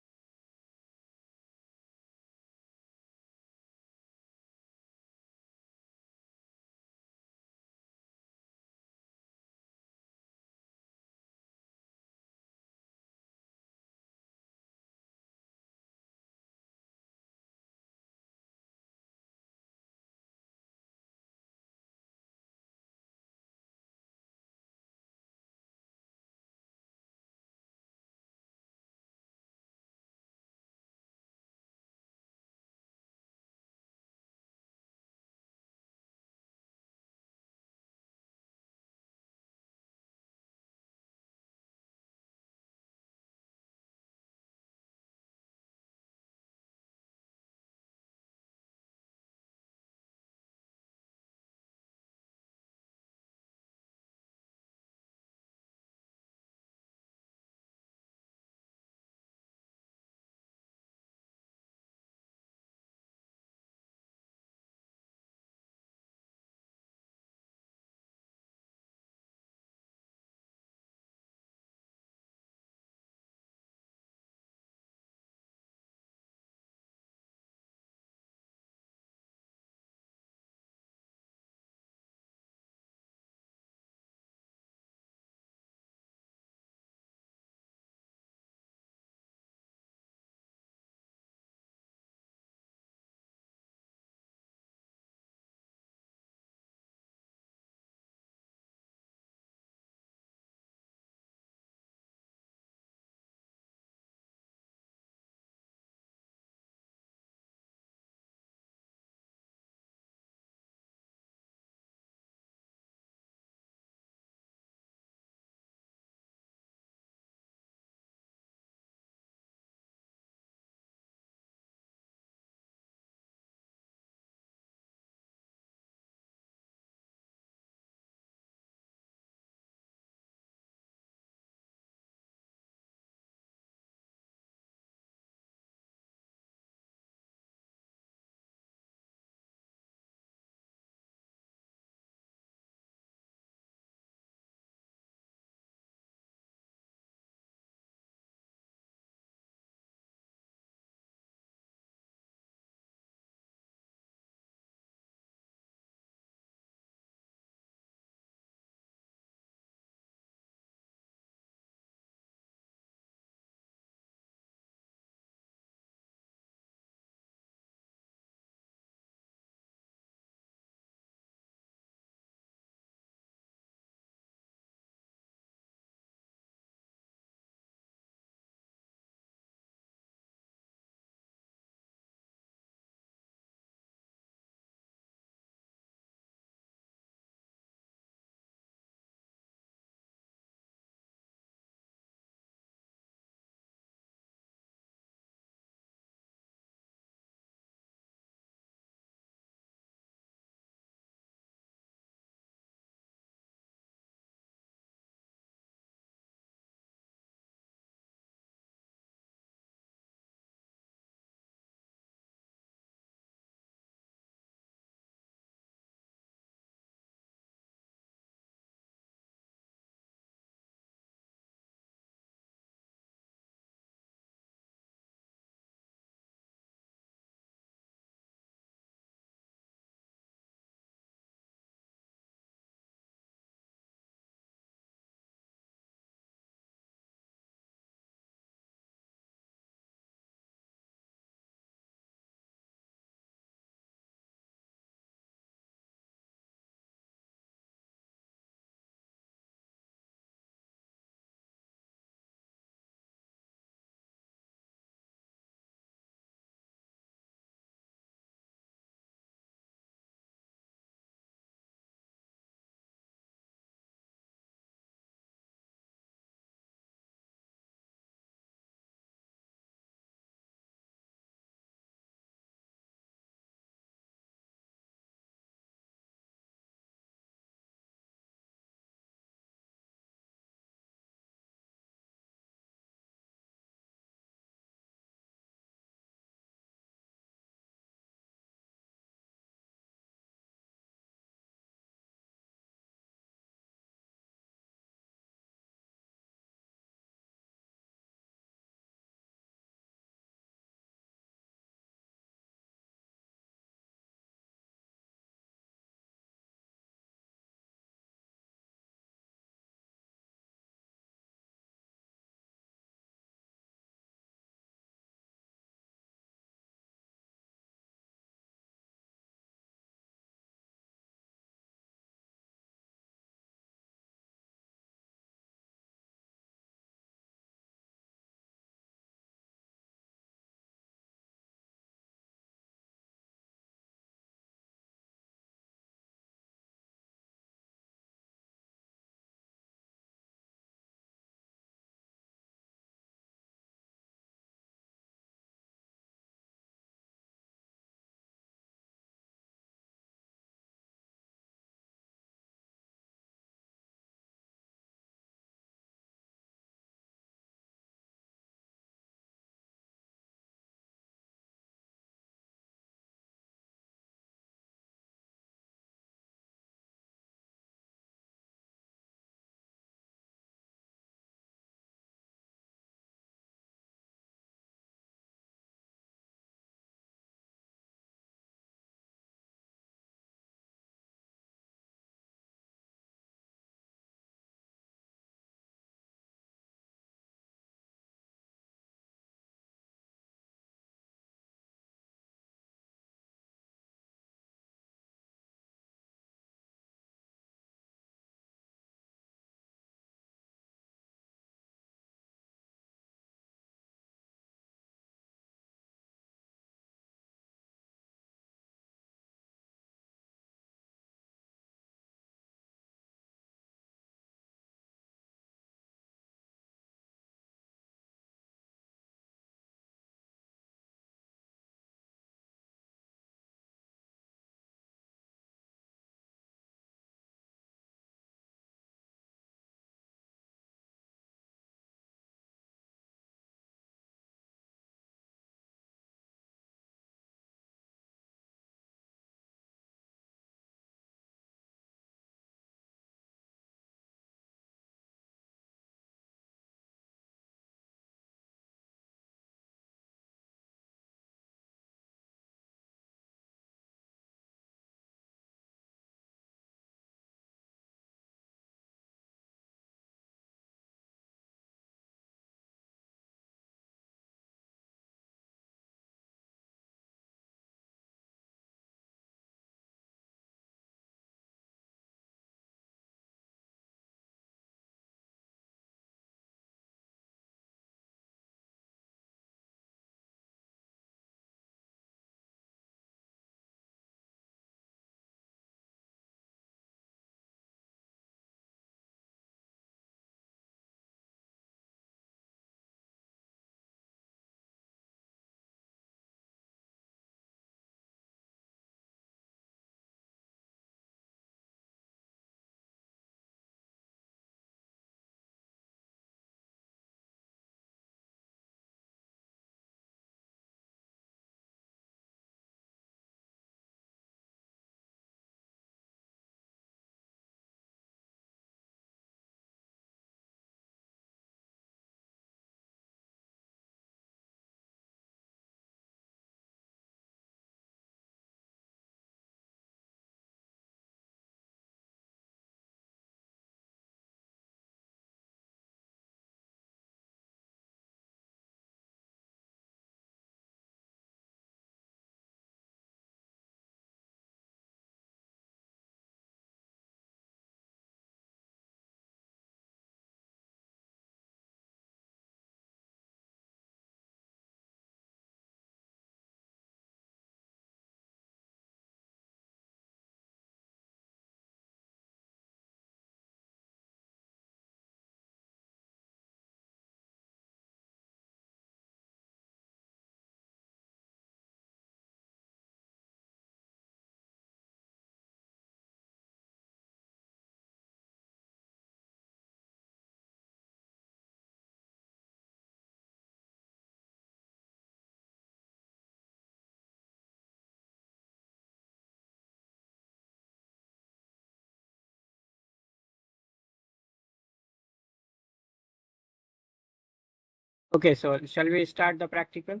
Okay, so shall we start the practical?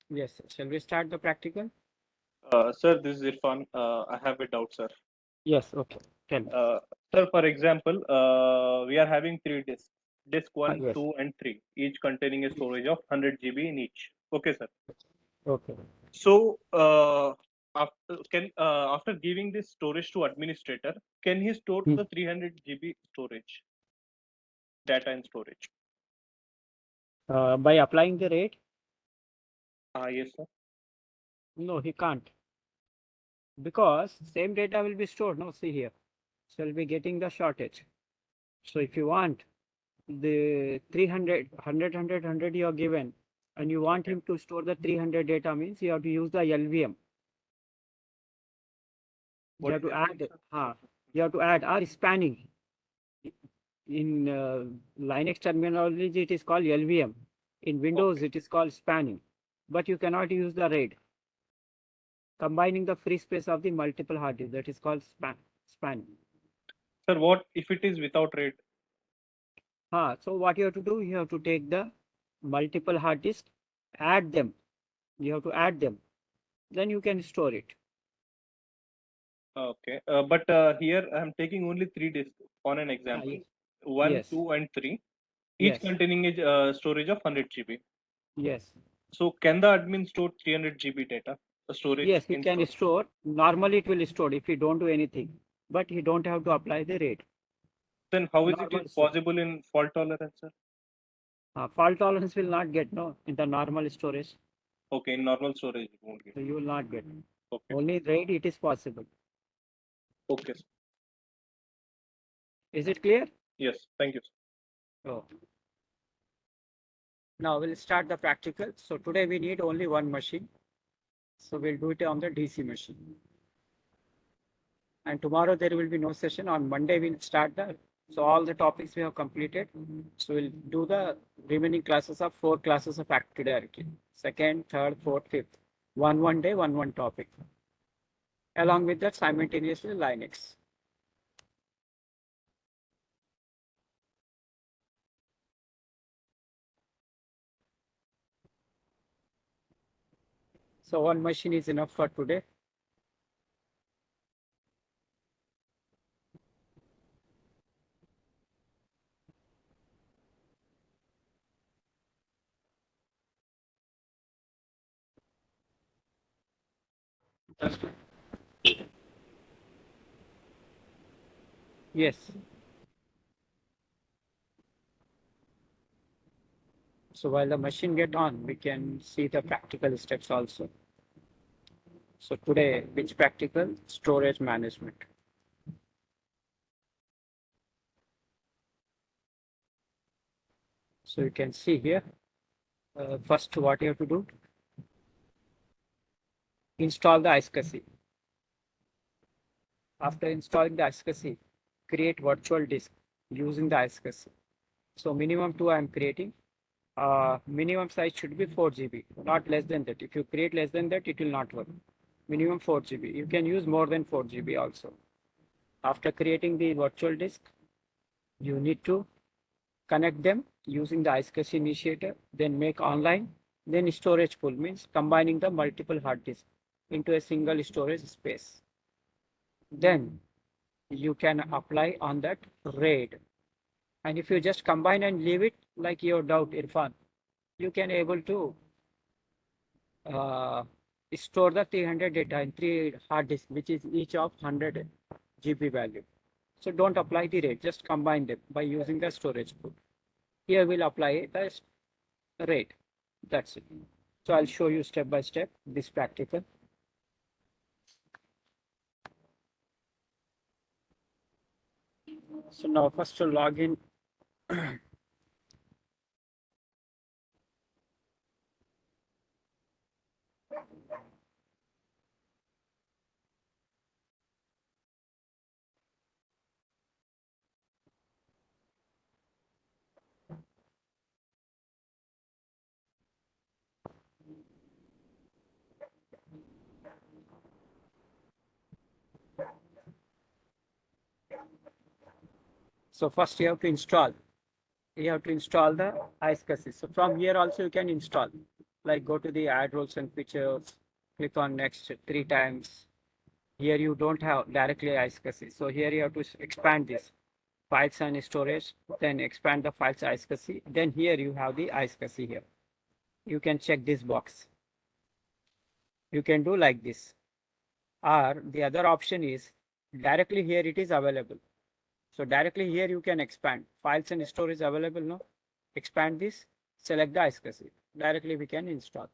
Yes, shall we start the practical? Sir, this is Irfan. I have a doubt, sir. Yes, okay. Tell me. Uh, Sir, for example, we are having three disks, disk 1, Yes, 2, and 3, each containing a storage of 100 GB in each. Okay, sir. okay. So, after giving this storage to administrator, can he store Hmm. the 300 GB storage, data and storage? By applying the rate? Yes, sir. No, he can't. Because same data will be stored. No, see here. So we'll be getting the shortage. So if you want the 300, 100 you are given, and you want Okay. him to store the 300 data means you have to use the LVM. You What have is to LVM, add, sir? you have to add or spanning. In Linux terminology, it is called LVM. In Windows, Okay. it is called spanning. But you cannot use the RAID. Combining the free space of the multiple hard disk, that is called spanning. Sir, what if it is without RAID? So what you have to do, you have to take the multiple hard disk, add them. You have to add them. Then you can store it. Okay. But here I am taking only three disks on an example, Yes, 1, yes, 2, and 3, each yes, containing a storage of 100 GB. yes. So can the admin store 300 GB data, storage Yes, he in can storage? store. Normally it will store if you don't do anything. But you don't have to apply the rate. Then how is it Normal storage. possible in fault tolerance, sir? Fault tolerance will not get no in the normal storage. Okay, in normal storage it won't get. So you will not get. Okay. Only RAID it is possible. Okay, sir. Is it clear? Yes, thank you, sir. Oh. Now we'll start the practical. So today we need only one machine. So we'll do it on the DC machine. And tomorrow there will be no session. On Monday we'll start the, so all the topics we have completed. So we'll do the remaining classes of 4 classes of active directory. Second, third, fourth, fifth. One day, one topic. Along with that simultaneously Linux. So one machine is enough for today. Yes. So while the machine get on, we can see the practical steps also. So today, which practical? Storage management. So you can see here, first what you have to do, install the iSCSI. After installing the iSCSI, create virtual disk using the iSCSI. So minimum 2 I am creating. Minimum size should be 4 GB, not less than that. If you create less than that, it will not work. Minimum 4 GB. You can use more than 4 GB also. After creating the virtual disk, you need to connect them using the iSCSI initiator, then make online, then storage pool means combining the multiple hard disks into a single storage space. Then you can apply on that RAID. And if you just combine and leave it like your doubt, Irfan, you can able to uh, store the 300 data in 3 hard disks, which is each of 100 GB value. So don't apply the RAID, just combine them by using the storage pool. Here we'll apply the RAID. That's it. So I'll show you step by step this practical. So now first to log in. So first you have to install you have to install the iSCSI. So from here also you can install, like go to the add roles and features, click on next 3 times. Here you don't have directly iSCSI. So here you have to expand this files and storage, then expand the files iSCSI. Then here you have the iSCSI here. You can check this box. You can do like this. Or the other option is directly here it is available. So directly here you can expand files and storage available now. Expand this, select the iSCSI. Directly we can install.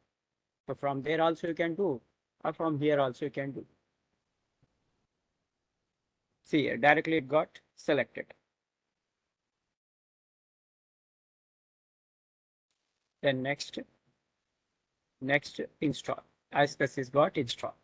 So from there also you can do, or from here also you can do. See here, directly it got selected. Then next install. iSCSI is got installed.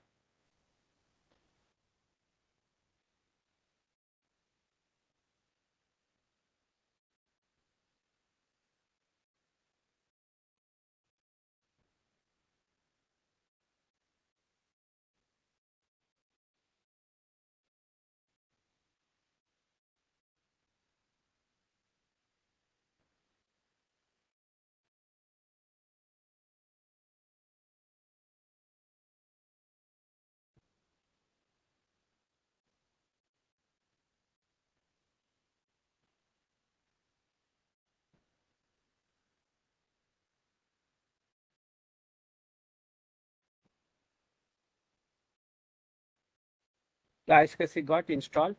The iSCSI got installed.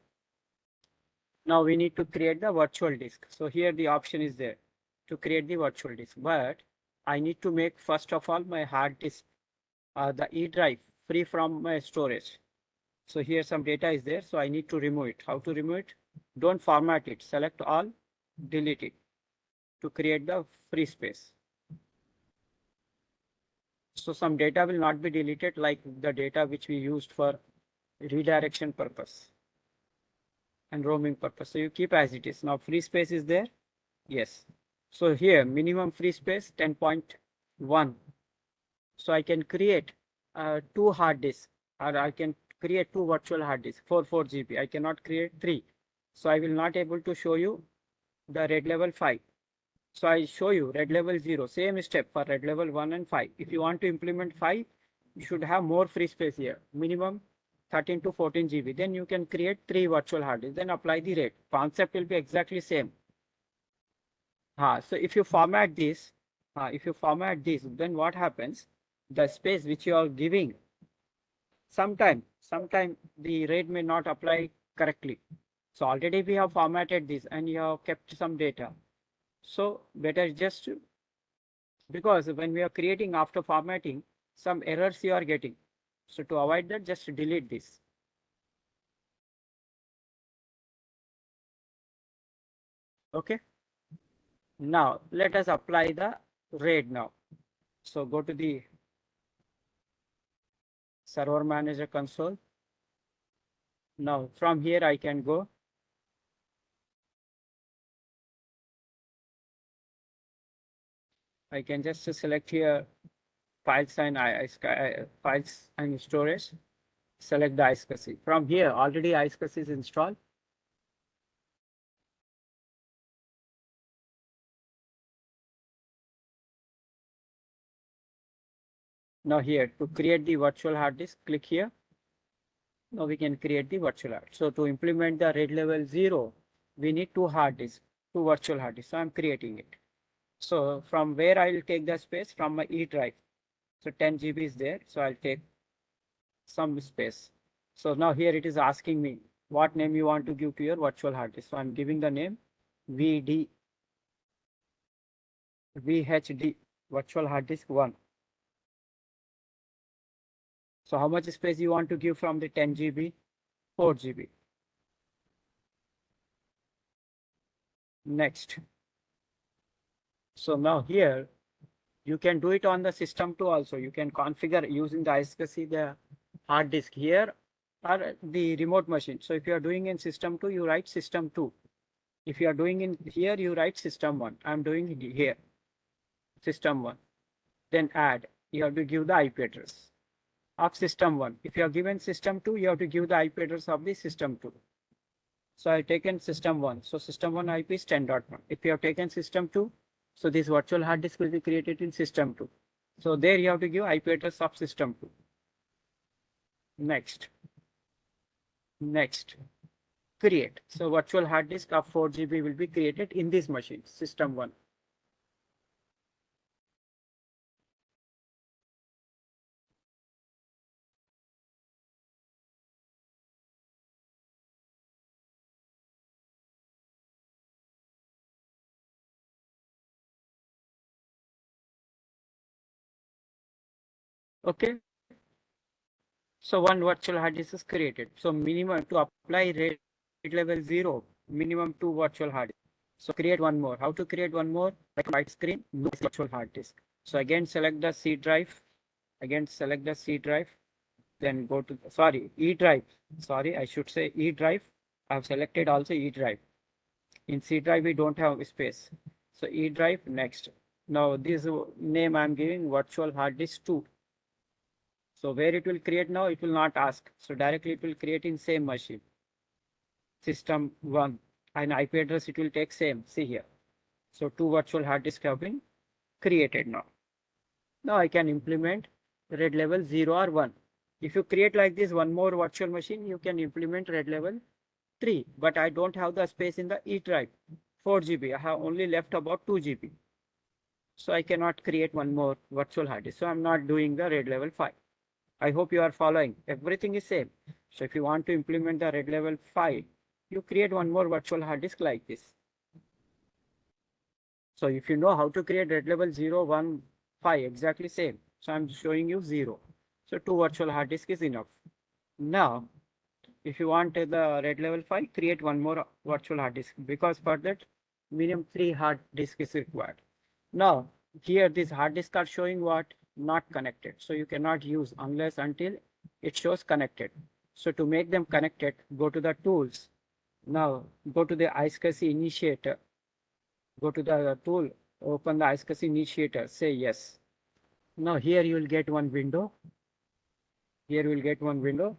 Now we need to create the virtual disk. So here the option is there to create the virtual disk. But I need to make first of all my hard disk, the E drive free from my storage. So here some data is there. So I need to remove it. How to remove it? Don't format it. Select all, delete it to create the free space. So some data will not be deleted like the data which we used for redirection purpose and roaming purpose. So you keep as it is. Now free space is there. Yes. So here minimum free space 10.1. So I can create two hard disks, or I can create two virtual hard disks, 4 GB. I cannot create three. So I will not able to show you the red level 5. So I show you red level 0, same step for red level 1 and 5. If you want to implement 5, you should have more free space here, minimum 13 to 14 GB. Then you can create three virtual hard disks, then apply the rate. Concept will be exactly same. So if you format this, then what happens? The space which you are giving, sometime the rate may not apply correctly. So already we have formatted this and you have kept some data. So better just, because when we are creating after formatting, some errors you are getting. So to avoid that, just delete this. Okay. Now let us apply the RAID now. So go to the server manager console. Now from here I can go. I can just select here files and files and storage. Select the iSCSI. From here already iSCSI is installed. Now here to create the virtual hard disk, click here. Now we can create the virtual hard. So to implement the RAID level 0, we need two hard disks, two virtual hard disks. So I'm creating it. So from where I will take the space? From my E drive. So 10 GB is there. So I'll take some space. So now here it is asking me what name you want to give to your virtual hard disk. So I'm giving the name VHD, virtual hard disk 1. So how much space you want to give from the 10 GB? 4 GB. Next. So now here you can do it on the system too also. You can configure using the iSCSI the hard disk here or the remote machine. So if you are doing in system 2, you write system 2. If you are doing in here, you write system 1. I'm doing it here, system 1. Then add, you have to give the IP address of system 1. If you are given system 2, you have to give the IP address of the system 2. So I've taken system 1. So system 1 IP is 10.1. If you have taken system 2, so this virtual hard disk will be created in system 2. So there you have to give IP address of system 2. Next. Next. Create. So virtual hard disk of 4 GB will be created in this machine, system 1. Okay. So one virtual hard disk is created. So minimum to apply RAID level 0, minimum 2 virtual hard disk. So create one more. How to create one more? Like white screen, no virtual hard disk. So again select the C drive. Again select the C drive. Then go to, sorry, E drive. Sorry, I should say E drive. I have selected also E drive. In C drive we don't have space. So E drive next. Now this name I'm giving virtual hard disk 2. So where it will create now, it will not ask. So directly it will create in same machine. System 1 and IP address it will take same. See here. So two virtual hard disks have been created now. Now I can implement RAID level 0 or 1. If you create like this one more virtual machine, you can implement RAID level 3. But I don't have the space in the E drive. 4 GB. I have only left about 2 GB. So I cannot create one more virtual hard disk. So I'm not doing the RAID level 5. I hope you are following. Everything is same. So if you want to implement the RAID level 5, you create one more virtual hard disk like this. So if you know how to create RAID level 0, 1, 5, exactly same. So I'm showing you 0. So two virtual hard disk is enough. Now, if you want the RAID level 5, create one more virtual hard disk because for that minimum 3 hard disk is required. Now, here this hard disk are showing what? Not connected. So you cannot use unless until it shows connected. So to make them connected, go to the tools. Now go to the iSCSI initiator. Go to the tool, open the iSCSI initiator, say yes. Now here you will get one window. Here you will get one window,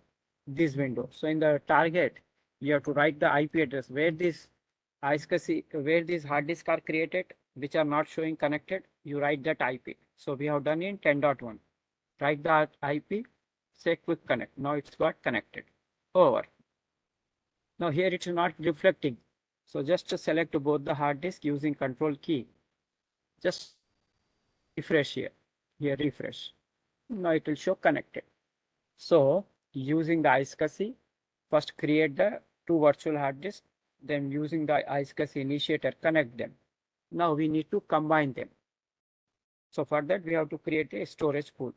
this window. So in the target, you have to write the IP address where this iSCSI, where these hard disks are created, which are not showing connected, you write that IP. So we have done in 10.1. Write the IP, say quick connect. Now it's got connected. Over. Now here it's not reflecting. So just to select both the hard disk using control key. Just refresh here. Here refresh. Now it will show connected. So using the iSCSI, first create the two virtual hard disks, then using the iSCSI initiator, connect them. Now we need to combine them. So for that, we have to create a storage pool.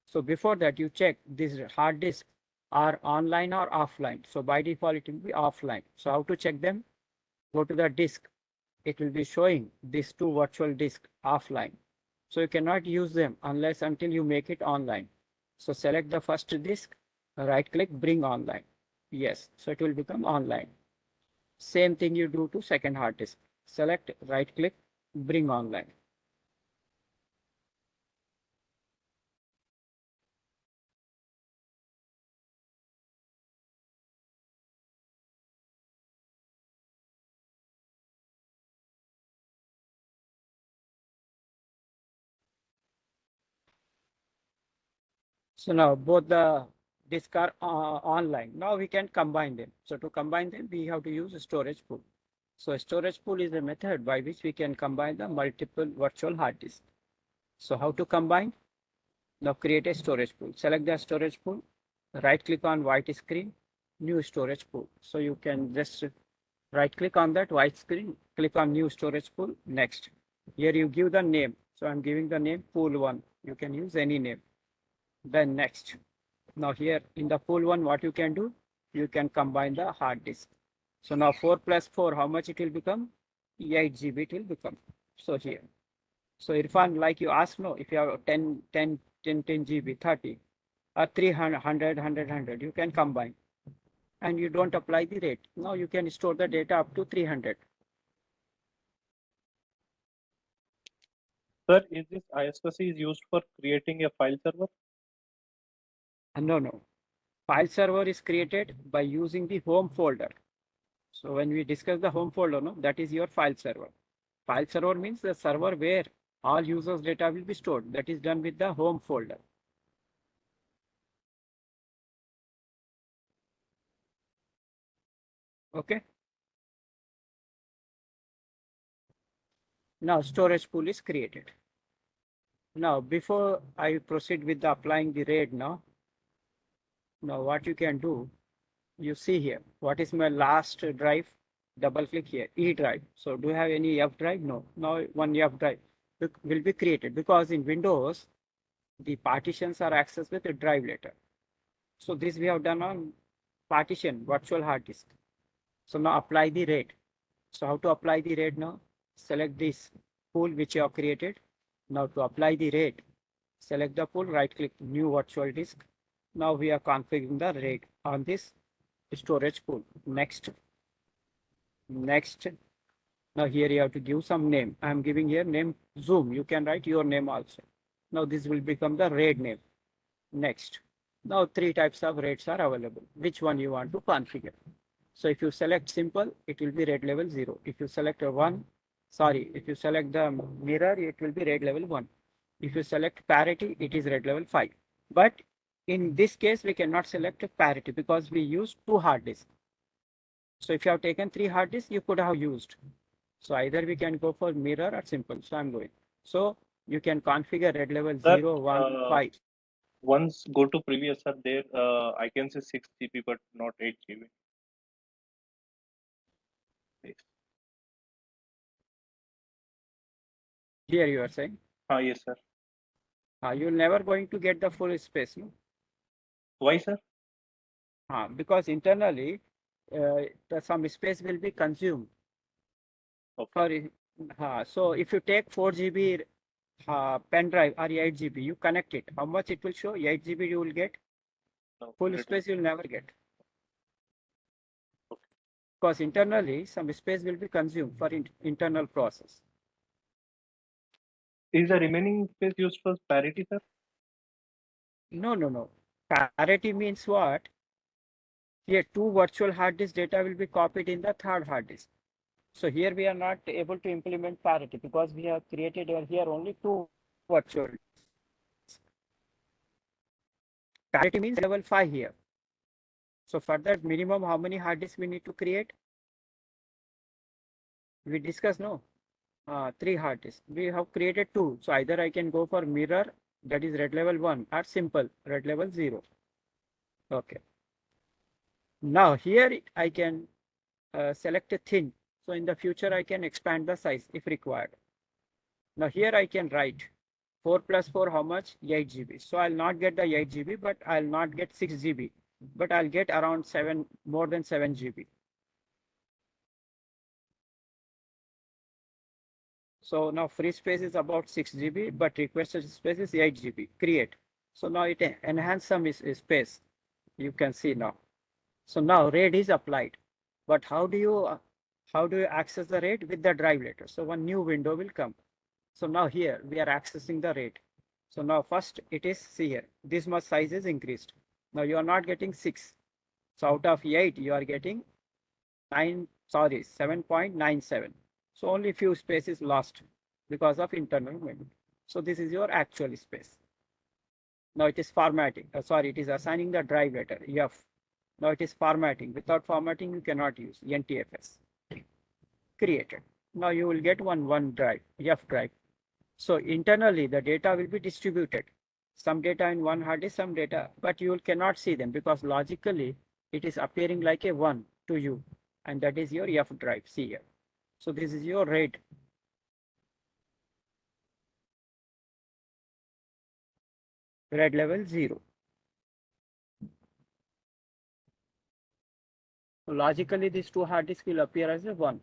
So before that, you check these hard disks are online or offline. So by default, it will be offline. So how to check them? Go to the disk. It will be showing these two virtual disks offline. So you cannot use them unless until you make it online. So select the first disk, right click, bring online. Yes, so it will become online. Same thing you do to second hard disk. Select, right click, bring online. So now both the disks are online. Now we can combine them. So to combine them, we have to use a storage pool. So a storage pool is a method by which we can combine the multiple virtual hard disks. So how to combine? Now create a storage pool. Select the storage pool, right click on white screen, new storage pool. So you can just right click on that white screen, click on new storage pool, next. Here you give the name. So I'm giving the name pool 1. You can use any name. Then next. Now here in the pool 1, what you can do? You can combine the hard disk. So now 4 plus 4, how much it will become? 8 GB it will become. So here. So Irfan, like you asked, no, if you have 10 GB, 30, or 300, 100, you can combine. And you don't apply the rate. Now you can store the data up to 300. Sir, is this iSCSI is used for creating a file server? No, no. File server is created by using the home folder. So when we discuss the home folder, no, that is your file server. File server means the server where all users data will be stored. That is done with the home folder. Okay. Now storage pool is created. Now before I proceed with the applying the RAID now what you can do, you see here, what is my last drive? Double click here, E drive. So do you have any F drive? No. Now one F drive will be created because in Windows, the partitions are accessed with a drive letter. So this we have done on partition, virtual hard disk. So now apply the RAID. So how to apply the RAID now? Select this pool which you have created. Now to apply the RAID, select the pool, right click new virtual disk. Now we are configuring the RAID on this storage pool. Next. Now here you have to give some name. I am giving here name Zoom. You can write your name also. Now this will become the RAID name. Next. Now three types of RAIDs are available. Which one you want to configure? So if you select simple, it will be RAID level 0. If you select if you select the mirror, it will be RAID level 1. If you select parity, it is RAID level 5. But in this case, we cannot select parity because we use 2 hard disks. So if you have taken 3 hard disks, you could have used. So either we can go for mirror or simple. So I'm going. So you can configure RAID level Sir, 0, 1, 5. once go to previous, sir, there I can say 6 GB, but not 8 GB. Yes. Here you are saying. Yes, sir. You're never going to get the full space. No? Why, sir? Because internally, some space will be consumed. Okay. So if you take 4 GB pen drive or 8 GB, you connect it. How much it will show? 8 GB you will get. No, Full it space you will never get. okay. Because internally, some space will be consumed for internal process. Is the remaining space used for parity, sir? No. Parity means what? Here, 2 virtual hard disk data will be copied in the third hard disk. So here we are not able to implement parity because we have created here only 2 virtual disks. Parity means level 5 here. So for that minimum, how many hard disks we need to create? We discussed, no? 3 hard disks. We have created 2. So either I can go for mirror, that is RAID level 1, or simple, RAID level 0. Okay. Now here I can select a thin. So in the future, I can expand the size if required. Now here I can write 4 plus 4, how much? 8 GB. So I'll not get the 8 GB, but I'll not get 6 GB. But I'll get around more than 7 GB. So now free space is about 6 GB, but requested space is 8 GB. Create. So now it enhance some space. You can see now. So now RAID is applied. But how do you access the RAID? With the drive letter? So one new window will come. So now here we are accessing the RAID. So now first it is, see here, this much size is increased. Now you are not getting 6. So out of 8, you are getting 7.97. So only few spaces lost because of internal memory. So this is your actual space. Now it is formatting. It is assigning the drive letter, F. Now it is formatting. Without formatting, you cannot use NTFS. Created. Now you will get one drive, F drive. So internally, the data will be distributed. Some data in one hard disk, some data, but you cannot see them because logically it is appearing like a 1 to you. And that is your F drive, see here. So this is your RAID. RAID level 0. So logically, these 2 hard disks will appear as a 1.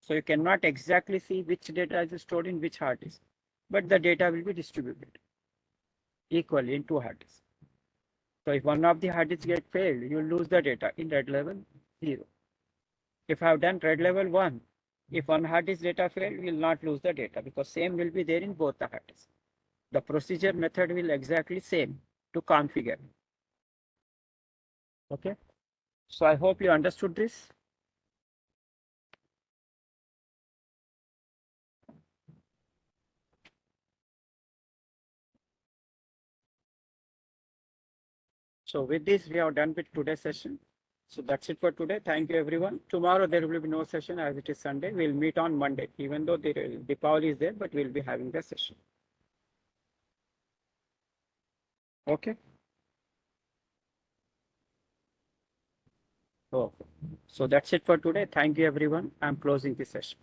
So you cannot exactly see which data is stored in which hard disk, but the data will be distributed equally in 2 hard disks. So if one of the hard disks get failed, you lose the data in RAID level 0. If I have done RAID level 1, if one hard disk data failed, we will not lose the data because same will be there in both the hard disks. The procedure method will exactly same to configure. Okay. So I hope you understood this. So with this, we have done with today's session. So that's it for today. Thank you, everyone. Tomorrow there will be no session as it is Sunday. We'll meet on Monday, even though the Deepavali is there, but we'll be having the session. Okay. Okay. So that's it for today. Thank you, everyone. I'm closing this session.